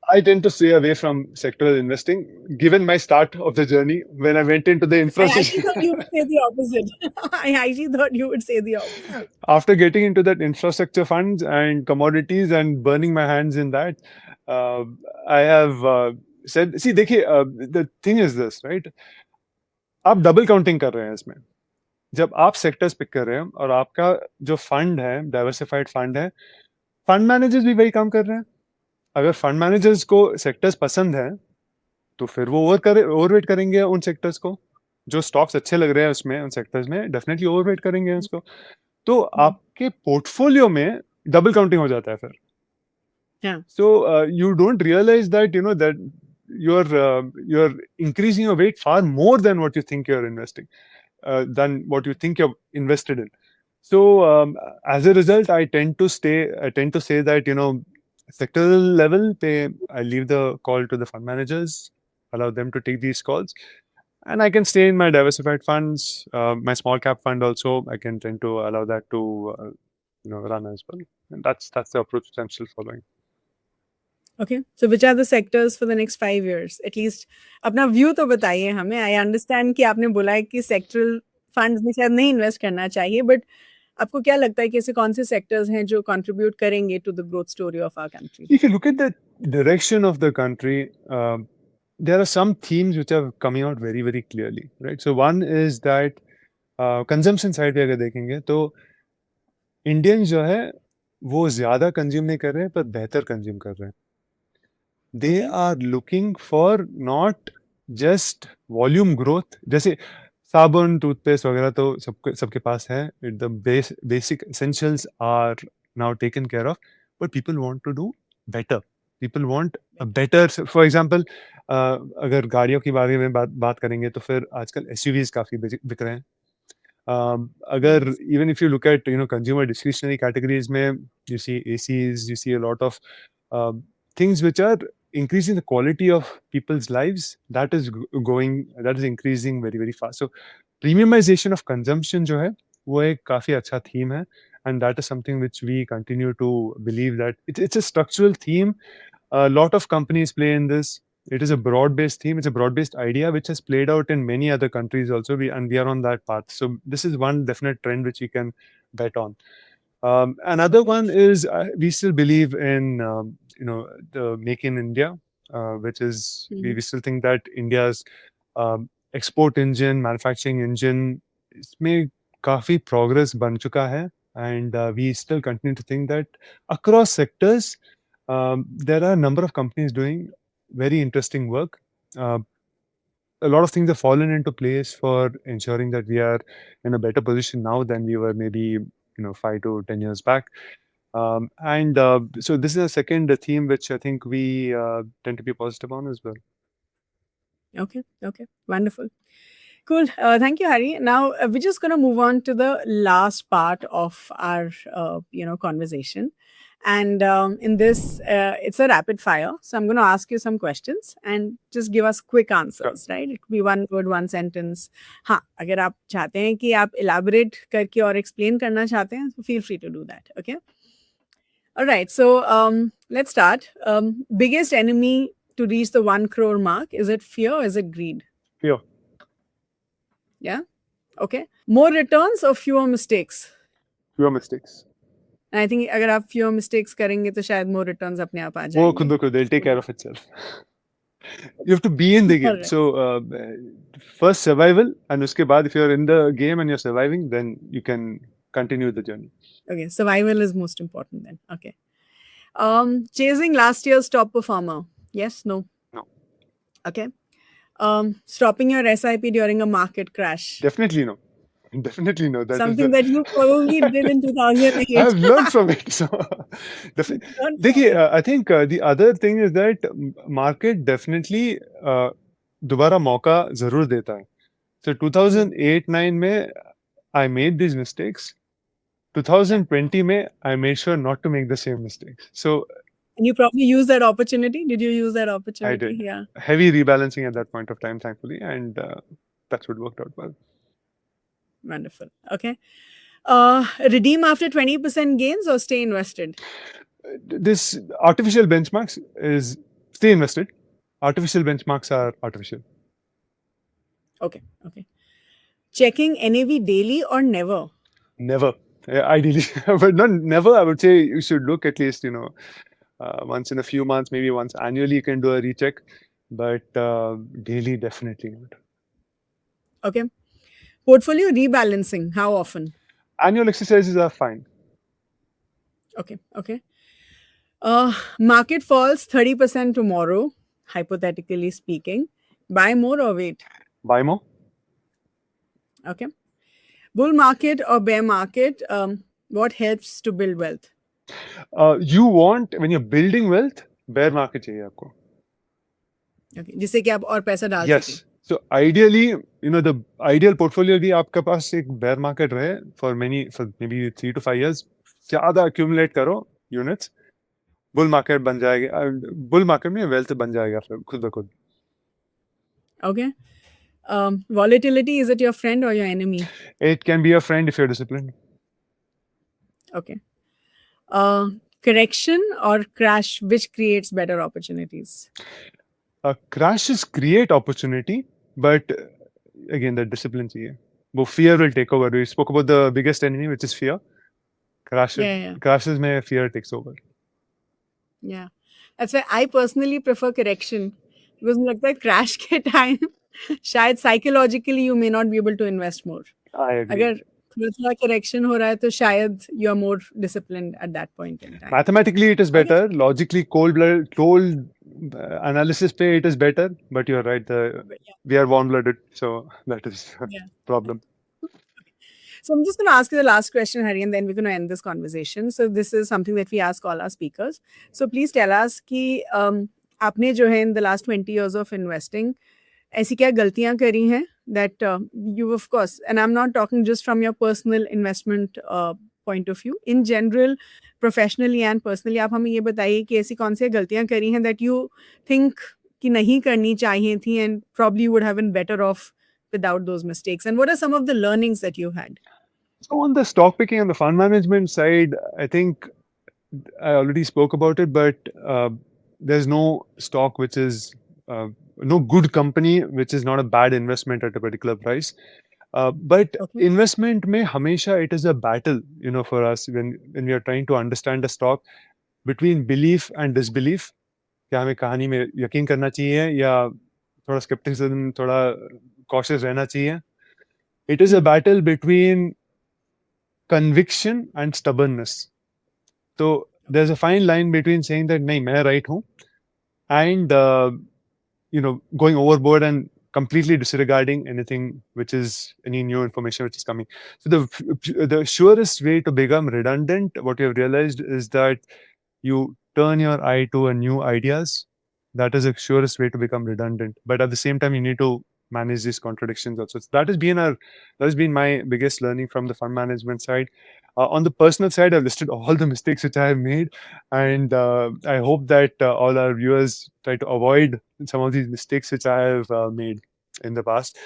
I tend to stay away from sectoral investing, given my start of the journey when I went into the infrastructure.
I actually thought you would say the opposite. I actually thought you would say the opposite.
After getting into that infrastructure funds and commodities and burning my hands in that, I have said, see, देखिए, the thing is this, right? आप डबल काउंटिंग कर रहे हैं इसमें. जब आप सेक्टर्स पिक कर रहे हैं और आपका जो फंड है, डाइवर्सिफाइड फंड है, फंड मैनेजर्स भी वही काम कर रहे हैं. अगर फंड मैनेजर्स को सेक्टर्स पसंद है तो फिर वो ओवरवेट करेंगे उन सेक्टर्स को. जो स्टॉक्स अच्छे लग रहे हैं उसमें, उन सेक्टर्स में डेफिनेटली ओवरवेट करेंगे उसको. तो आपके पोर्टफोलियो में डबल काउंटिंग हो जाता है फिर. So you don't realize that that you're increasing your weight far more than what you think you're investing, than what you think you're invested in. So as a result, I tend to say that sectoral level, I leave the call to the fund managers, allow them to take these calls. and I can stay in my diversified funds, my small cap fund also. I can tend to allow that to run as well, and that's the approach that I'm still following.
Okay, so which are the sectors for the next 5 years? At least अपना व्यू तो बताइए हमें. I understand कि आपने बोला है कि सेक्टरल फंड्स में शायद नहीं इन्वेस्ट करना चाहिए, बट आपको क्या लगता है कि ऐसे कौन से सेक्टर्स हैं जो कंट्रीब्यूट करेंगे to the growth story of our country?
If you look at the direction of the country, there are some themes which are coming out very, very clearly, right? So one is that consumption side पे अगर देखेंगे तो इंडियंस जो है वो ज्यादा कंज्यूम नहीं कर रहे हैं पर बेहतर कंज्यूम कर रहे हैं. They
Okay.
Are looking for not just volume growth. जैसे साबुन टूथपेस्ट वगैरह तो सबके पास है. The basic essentials are now taken care of, but people want to do better. People want a better. For example, अगर गाड़ियों के बारे में बात करेंगे तो फिर आजकल एसयूवीज काफी बिक रहे हैं. Agar
Yes.
even if you look at consumer discretionary categories mein, you see ACs, you see a lot of things which are increasing the quality of people's lives. That is increasing very, very fast. So premiumization of consumption जो है वो एक काफी अच्छा theme है, and that is something which we continue to believe that it's a structural theme. A lot of companies play in this. It is a broad-based theme. It's a broad-based idea which has played out in many other countries also. We are on that path. So this is one definite trend which we can bet on. Another one is we still believe in the Make in India, which is we still think that India's export engine, manufacturing engine, इसमें काफी progress बन चुका है, and we still continue to think that across sectors there are a number of companies doing very interesting work. A lot of things have fallen into place for ensuring that we are in a better position now than we were maybe 5 to 10 years back. And so this is a second theme which I think we tend to be positive on as well.
Okay. Okay. Wonderful. Cool. Thank you, Hari. Now we're just going to move on to the last part of our, conversation. And in this, it's a rapid fire. So I'm going to ask you some questions and just give us quick answers, right? It could be one word, one sentence. हाँ, अगर आप चाहते हैं कि आप elaborate करके और explain करना चाहते हैं, so feel free to do that. Okay. All right. So let's start. Biggest enemy to reach the 1 crore mark, is it fear or is it greed?
Fear.
Yeah. Okay. More returns or fewer mistakes?
Fewer mistakes.
I think अगर आप fewer mistakes करेंगे तो शायद more returns अपने आप आ
वो
जाएंगे.
खुद ब खुद, they'll take care of itself. You have to be in the game.
Alright.
So first survival, and उसके बाद if you're in the game and you're surviving, then you can continue the journey.
Okay. Survival is most important then. Okay. Chasing last year's top performer. Yes, no.
No.
Okay. Stopping your SIP during a market crash.
Definitely no. Definitely no. That
Something that you probably did in 2008.
I have learned from it. So, देखिए, I think the other thing is that market definitely दोबारा मौका जरूर देता है. So 2008-9 में I made these mistakes. 2020 में I made sure not to make the same mistakes. So
and you probably used that opportunity. Did you use that opportunity?
I did.
Yeah.
Heavy rebalancing at that point of time, thankfully, and that's what worked out well.
Wonderful. Okay. Redeem after 20% gains or stay invested?
This artificial benchmarks is stay invested. Artificial benchmarks are artificial.
Okay. Okay. Checking NAV daily or never?
Never. Ideally, but not never. I would say you should look at least, once in a few months, maybe once annually you can do a recheck, but daily definitely not.
Okay. Portfolio rebalancing, how often?
Annual exercises are fine.
Okay. Okay. Market falls 30% tomorrow, hypothetically speaking. Buy more or wait?
Buy more.
Okay. Bull market or bear market, what helps to build wealth?
You want, when you're building wealth, bear market चाहिए आपको.
Okay. जिससे कि आप और पैसा डाल
Yes.
सकें.
So ideally, the ideal portfolio भी आपके पास एक bear market रहे for maybe 3 to 5 years. ज़्यादा accumulate करो units. Bull market बन जाएगा. Bull market में wealth बन जाएगा फिर खुद ब खुद.
Okay. Volatility, is it your friend or your enemy?
It can be a friend if you're disciplined.
Okay. Correction or crash, which creates better opportunities?
Crashes create opportunity, but again, the discipline चाहिए. वो fear will take over. We spoke about the biggest enemy, which is fear.
Yeah.
Crashes में fear takes over.
Yeah. That's why I personally prefer correction. Because मुझे लगता है crash के time शायद psychologically you may not be able to invest more.
I agree.
अगर थोड़ा correction हो रहा है तो शायद you are more disciplined at that point in time.
Mathematically, it is better. Logically, cold analysis पे it is better. But you're right. We are warm-blooded, so that is a problem.
So I'm just going to ask you the last question, Hari, and then we're going to end this conversation. So this is something that we ask all our speakers. So please tell us कि आपने जो है in the last 20 years of investing, ऐसी क्या गलतियां करी हैं that you of course, and I'm not talking just from your personal investment point of view, in general, professionally and personally, आप हमें ये बताइए कि ऐसी कौन सी गलतियां करी हैं that you think कि नहीं करनी चाहिए थी and probably you would have been better off without those mistakes, and what are some of the learnings that you had?
So on the stock picking and the fund management side, I think I already spoke about it, but there's no stock which is no good company which is not a bad investment at a particular price. But investment में हमेशा it is a battle, for us when we are trying to understand a stock between belief and disbelief. क्या हमें कहानी में यकीन करना चाहिए या थोड़ा skepticism, थोड़ा cautious रहना चाहिए. It is a battle between conviction and stubbornness. So there's a fine line between saying that नहीं मैं right हूँ and going overboard and completely disregarding anything which is any new information which is coming. So the surest way to become redundant, what you have realized is that you turn your eye to a new ideas. That is the surest way to become redundant. But at the same time, you need to manage these contradictions also. So that has been my biggest learning from the fund management side. On the personal side, I've listed all the mistakes which I have made, and I hope that all our viewers try to avoid some of these mistakes which I have made in the past.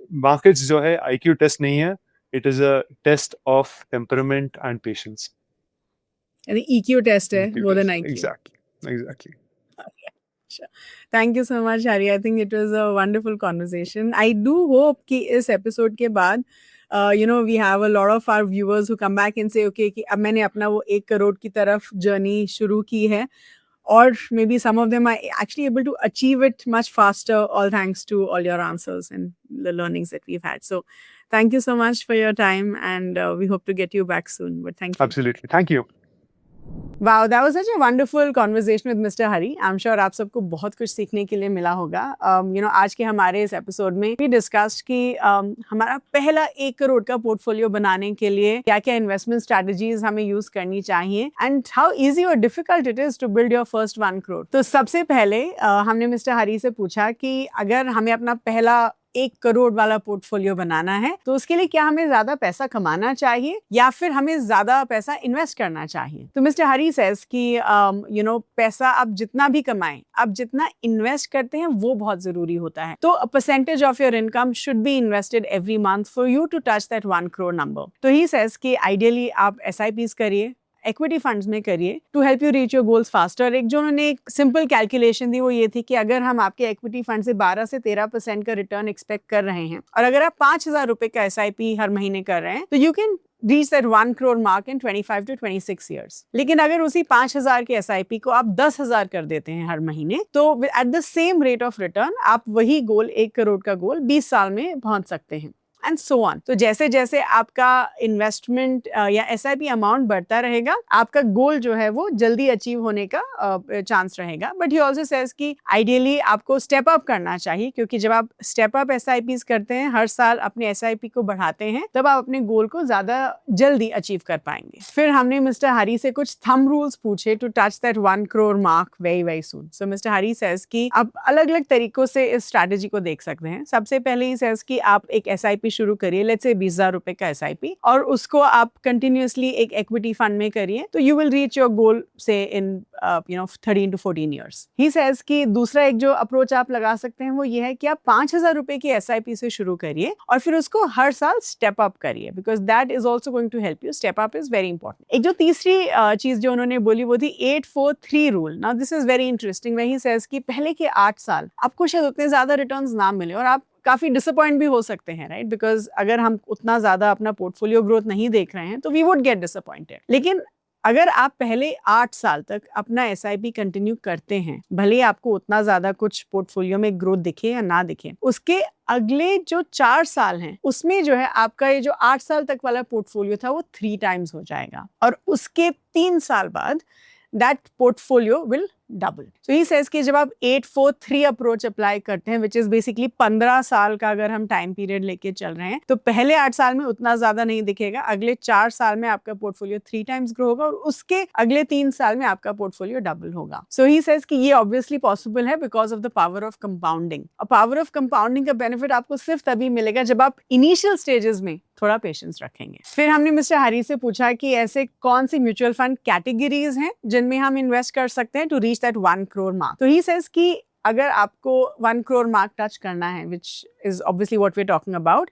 Markets जो है IQ test नहीं है, it is a test of temperament and patience.
And the EQ test है more than IQ.
Exactly.
Sure. Thank you so much, Hari. I think it was a wonderful conversation. I do hope कि इस episode के बाद we have a lot of our viewers who come back and say, okay, कि अब मैंने अपना वो 1 करोड़ की तरफ journey शुरू की है, or maybe some of them are actually able to achieve it much faster, all thanks to all your answers and the learnings that we've had. So thank you so much for your time, and we hope to get you back soon. But thank you.
Absolutely. Thank you.
Wow, that was such a wonderful conversation with Mr. Hari. I'm sure आप सबको बहुत कुछ सीखने के लिए मिला होगा. आज के हमारे इस एपिसोड में we discussed कि हमारा पहला 1 करोड़ का पोर्टफोलियो बनाने के लिए क्या-क्या इन्वेस्टमेंट स्ट्रेटजीज हमें यूज करनी चाहिए and how easy or difficult it is to build your first 1 crore. तो सबसे पहले हमने मिस्टर हरी से पूछा कि अगर हमें अपना पहला 1 करोड़ वाला पोर्टफोलियो बनाना है तो उसके लिए क्या हमें ज्यादा पैसा कमाना चाहिए या फिर हमें ज्यादा पैसा इन्वेस्ट करना चाहिए. तो मिस्टर हरी सेज कि पैसा आप जितना भी कमाएं, आप जितना इन्वेस्ट करते हैं वो बहुत जरूरी होता है. तो percentage of your income should be invested every month for you to touch that 1 crore number. तो ही सेज कि आइडियली आप SIPs करिए, इक्विटी फंड्स में करिए to help you reach your goals faster. एक जो उन्होंने एक सिंपल कैलकुलेशन दी वो ये थी कि अगर हम आपके इक्विटी फंड से 12 से 13% का रिटर्न एक्सपेक्ट कर रहे हैं और अगर आप 5,000 रुपए का SIP हर महीने कर रहे हैं तो you can reach that 1 crore mark in 25 to 26 years. लेकिन अगर उसी 5,000 के SIP को आप 10,000 कर देते हैं हर महीने तो at the same rate of return आप वही गोल 1 करोड़ का गोल 20 साल में पहुंच सकते हैं. And so on. तो जैसे जैसे आपका इन्वेस्टमेंट या SIP अमाउंट बढ़ता रहेगा आपका गोल जो है वो जल्दी अचीव होने का चांस रहेगा. बट ही ऑल्सो सेज कि आइडियली आपको स्टेप अप करना चाहिए क्योंकि जब आप स्टेप अप SIPs करते हैं, हर साल अपने SIP को बढ़ाते हैं, तब आप अपने गोल को ज्यादा जल्दी अचीव कर पाएंगे. फिर हमने मिस्टर हरी से कुछ थंब रूल्स पूछे to touch that 1 crore mark very very soon. So mister Hari says कि आप अलग अलग तरीकों से इस स्ट्रैटेजी को देख सकते हैं. सबसे पहले ही सेज कि आप एक SIP शुरू करिए, लेट्स से 20,000 रुपए का SIP, और उसको आप कंटिन्यूअसली एक इक्विटी फंड में करिए, तो you will reach your goal से इन 13 to 14 ईयर्स। ही सेज कि दूसरा एक जो अप्रोच आप लगा सकते हैं वो ये है कि आप 5,000 रुपए की SIP से शुरू करिए और फिर उसको हर साल स्टेप अप करिए, because that is also going to help you. Step up is very important. एक जो तीसरी चीज जो उन्होंने बोली वो थी 8-4-3 rule. Now this is very interesting. वही सेज कि पहले के 8 साल आपको शायद उतने ज्यादा रिटर्न्स ना मिले और आप काफी डिसअपॉइंट भी हो सकते हैं, राइट? बिकॉज अगर हम उतना ज्यादा अपना पोर्टफोलियो ग्रोथ नहीं देख रहे हैं तो वी वुड गेट डिसअपॉइंटेड। लेकिन अगर आप पहले 8 साल तक अपना SIP कंटिन्यू करते हैं, भले ही आपको उतना ज्यादा कुछ पोर्टफोलियो में ग्रोथ दिखे या ना दिखे, उसके अगले जो 4 साल हैं उसमें जो है आपका ये जो 8 साल तक वाला पोर्टफोलियो था वो 3 टाइम्स हो जाएगा, और उसके 3 साल बाद that portfolio will double. So he says कि जब आप 8-4-3 अप्रोच अप्लाई करते हैं, विच इज बेसिकली 15 साल का अगर हम टाइम पीरियड लेके चल रहे हैं, तो पहले 8 साल में उतना ज्यादा नहीं दिखेगा, अगले 4 साल में आपका पोर्टफोलियो 3 टाइम्स ग्रो होगा और उसके अगले 3 साल में आपका पोर्टफोलियो डबल होगा। सो ही सेज कि ये ऑब्वियसली पॉसिबल है because of the power of compounding. और पावर ऑफ कंपाउंडिंग का बेनिफिट आपको सिर्फ तभी मिलेगा जब आप इनिशियल स्टेजेस में थोड़ा पेशेंस रखेंगे। फिर हमने मिस्टर हरी से पूछा कि ऐसे कौन सी म्यूचुअल फंड कैटेगरीज हैं जिनमें हम इन्वेस्ट कर सकते हैं to reach that 1 crore mark. तो ही सेज कि अगर आपको 1 crore मार्क टच करना है, which is obviously what we are talking about,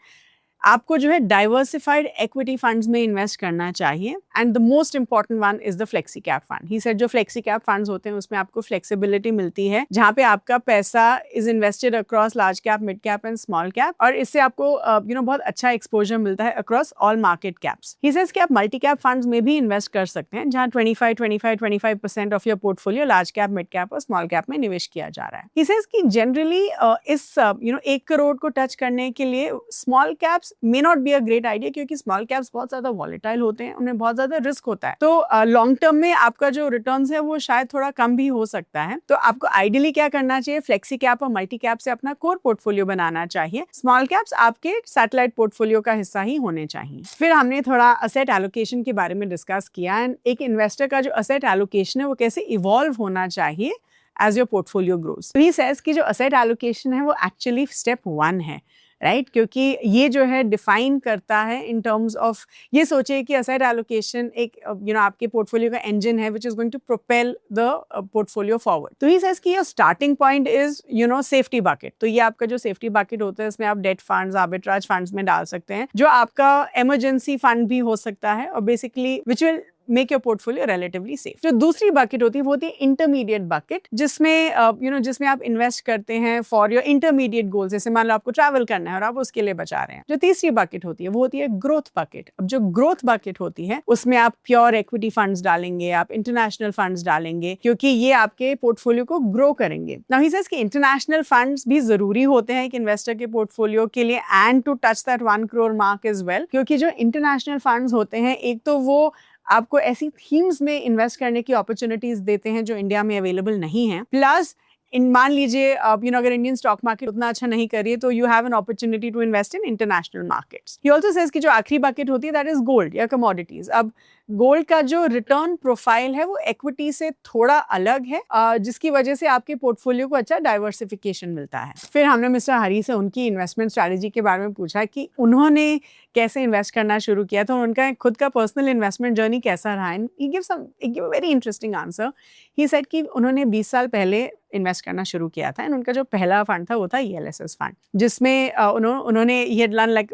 आपको जो है डाइवर्सिफाइड इक्विटी फंड्स में इन्वेस्ट करना चाहिए, and the most important one is the flexi cap fund. He said जो फ्लेक्सी कैप फंड्स होते हैं उसमें आपको फ्लेक्सिबिलिटी मिलती है, जहां पे आपका पैसा is invested across large cap, mid cap and small cap, और इससे आपको बहुत अच्छा एक्सपोजर मिलता है अक्रॉस ऑल मार्केट कैप्स। ही सेज कि आप मल्टी कैप फंड्स में भी इन्वेस्ट कर सकते हैं, जहां 25% of your portfolio large cap, mid cap और स्मॉल कैप में निवेश किया जा रहा है। ही सेज कि जनरली इस 1 करोड़ को टच करने के लिए small caps may not be a great idea, क्योंकि स्मॉल कैप्स बहुत ज्यादा वॉलेटाइल होते हैं, उनमें बहुत ज्यादा रिस्क होता है, तो लॉन्ग टर्म में आपका जो रिटर्न्स है वो शायद थोड़ा कम भी हो सकता है। तो आपको आइडियली क्या करना चाहिए, फ्लेक्सी कैप और मल्टी कैप से अपना कोर पोर्टफोलियो बनाना चाहिए। स्मॉल कैप्स आपके सैटेलाइट पोर्टफोलियो का हिस्सा ही होने चाहिए। फिर हमने थोड़ा असेट एलोकेशन के बारे में डिस्कस किया, एंड एक इन्वेस्टर का जो असेट एलोकेशन है वो कैसे इवॉल्व होना चाहिए as your portfolio grows. So he says कि जो asset allocation है वो actually step 1 है, राइट? क्योंकि ये जो है डिफाइन करता है इन टर्म्स ऑफ, ये सोचिए कि असेट एलोकेशन एक आपके पोर्टफोलियो का इंजन है which is going to propel the portfolio forward. तो ही सेज कि your starting point is safety bucket. तो ये आपका जो सेफ्टी बकेट होता है इसमें आप डेट फंड्स, आर्बिट्राज फंड्स में डाल सकते हैं, जो आपका इमरजेंसी फंड भी हो सकता है, और basically which will make your portfolio relatively safe. जो दूसरी बकेट होती है वो होती है इंटरमीडिएट बकेट, जिसमें जिसमें आप इन्वेस्ट करते हैं फॉर योर इंटरमीडिएट गोल्स। जैसे मान लो आपको ट्रैवल करना है और आप उसके लिए बचा रहे हैं। जो तीसरी बकेट होती है वो होती है ग्रोथ बकेट। अब जो ग्रोथ बकेट होती है उसमें आप प्योर इक्विटी फंड्स डालेंगे, आप इंटरनेशनल फंड्स डालेंगे, क्योंकि ये आपके पोर्टफोलियो को ग्रो करेंगे। नाउ ही सेज कि इंटरनेशनल फंड्स भी जरूरी होते हैं एक इन्वेस्टर के पोर्टफोलियो के लिए, and to touch that 1 crore mark is well, क्योंकि जो इंटरनेशनल फंड्स होते हैं एक तो वो आपको ऐसी थीम्स में इन्वेस्ट करने की अपॉर्चुनिटीज देते हैं जो इंडिया में अवेलेबल नहीं है, प्लस मान लीजिए अगर इंडियन स्टॉक मार्केट उतना अच्छा नहीं करिए तो you have an opportunity to invest in international markets. He also says कि जो आखिरी बकेट होती है दैट इज गोल्ड या कमोडिटीज। अब गोल्ड का जो रिटर्न प्रोफाइल है वो इक्विटी से थोड़ा अलग है, जिसकी वजह से आपके पोर्टफोलियो को अच्छा डाइवर्सिफिकेशन मिलता है। फिर हमने मिस्टर हरी से उनकी इन्वेस्टमेंट स्ट्रैटेजी के बारे में पूछा कि उन्होंने कैसे इन्वेस्ट करना शुरू किया था, उनका खुद का पर्सनल इन्वेस्टमेंट जर्नी कैसा रहा है। He gives a very interesting answer. He said कि उन्होंने 20 साल पहले इन्वेस्ट करना शुरू किया था, एंड उनका जो पहला फंड था वो था ELSS फंड, जिसमें उन्होंने he had done like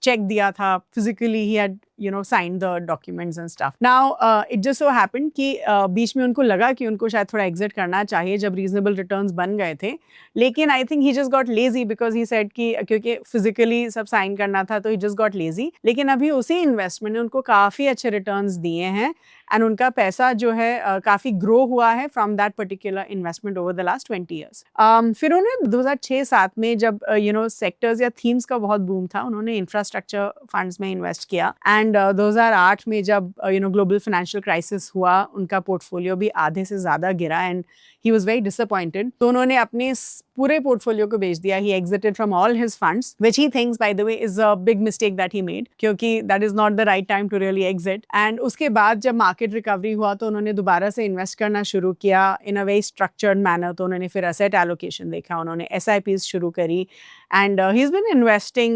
check दिया था physically, he had signed the documents and stuff. Now it just so happened कि बीच में उनको लगा कि उनको शायद थोड़ा एग्जिट करना चाहिए जब रीजनेबल रिटर्न्स बन गए थे, लेकिन I think he just got lazy because he said कि क्योंकि फिजिकली सब साइन करना था तो ही जस्ट गॉट लेजी। लेकिन अभी उसी इन्वेस्टमेंट ने उनको काफी अच्छे रिटर्न्स दिए हैं, एंड उनका पैसा जो है काफी ग्रो हुआ है from that particular investment over the last 20 years. फिर उन्होंने 2006-07 में जब सेक्टर्स या थीम्स का बहुत बूम था, उन्होंने इंफ्रास्ट्रक्चर फंड्स में इन्वेस्ट किया, एंड 2008 में जब ग्लोबल फाइनेंशियल क्राइसिस हुआ उनका पोर्टफोलियो भी आधे से ज्यादा गिरा, and he was very disappointed, तो उन्होंने अपने पूरे पोर्टफोलियो को बेच दिया. He exited from all his funds, which he thinks by the way is a big mistake that he made, क्योंकि that is not the right time to really exit. And उसके बाद जब मार्केट रिकवरी हुआ तो उन्होंने दोबारा से इन्वेस्ट करना शुरू किया इन अ वेरी स्ट्रक्चर्ड मैनर. तो उन्होंने फिर एसेट एलोकेशन देखा, उन्होंने SIPs शुरू करी, and he's been investing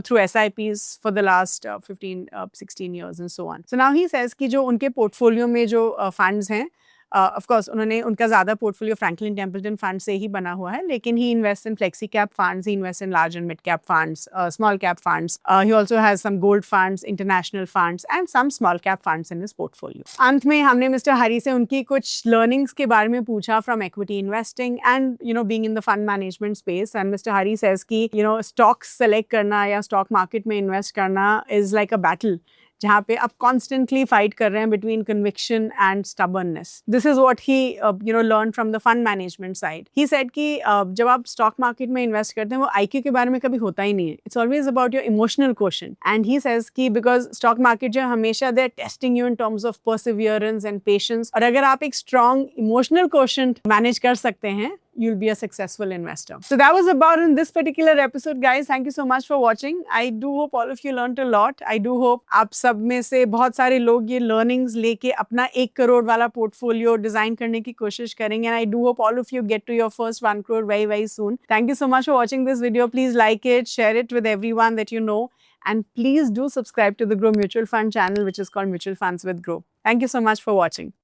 through SIPs for the last 15-16 years and so on. So now he says कि जो उनके पोर्टफोलियो में जो फंड्स हैं, ऑफ कोर्स उन्होंने उनका ज़्यादा पोर्टफोलियो फ्रैंकलिन टेम्पल्टन फंड से ही बना हुआ है, लेकिन he invest in flexi cap funds, he invest in large and mid cap funds, small cap funds. He also has some gold funds, international funds and some small cap funds in his portfolio. अंत में हमने मिस्टर हरी से उनकी कुछ लर्निंग्स के बारे में पूछा from equity investing and being in the fund management space. And mister Hari says कि स्टॉक्स सेलेक्ट करना या स्टॉक मार्केट में इन्वेस्ट करना इज लाइक अ बैटल, जहाँ पे आप कॉन्स्टेंटली फाइट कर रहे हैं between conviction and stubbornness. This is what he learn from the fund management side. He said कि जब आप स्टॉक मार्केट में इन्वेस्ट करते हैं वो IQ के बारे में कभी होता ही नहीं है. It's always about your emotional quotient. And he says कि बिकॉज स्टॉक मार्केट जो हमेशा they are testing you in terms of perseverance and patience, और अगर आप एक स्ट्रॉन्ग इमोशनल क्वोशंट मैनेज कर सकते हैं, you'll be a successful investor. So that was about in this particular episode, guys. Thank you so much for watching. I do hope all of you learned a lot. I do hope आप सब में से बहुत सारे लोग ये learnings लेके अपना 1 करोड़ वाला portfolio डिजाइन करने की कोशिश करेंगे. And I do hope all of you get to your first 1 crore very, very soon. Thank you so much for watching this video. Please like it, share it with everyone that you know. And please do subscribe to the Grow Mutual Fund channel, which is called Mutual Funds with Grow. Thank you so much for watching.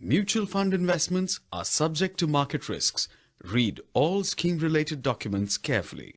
Mutual fund investments are subject to market risks. Read all scheme-related documents carefully.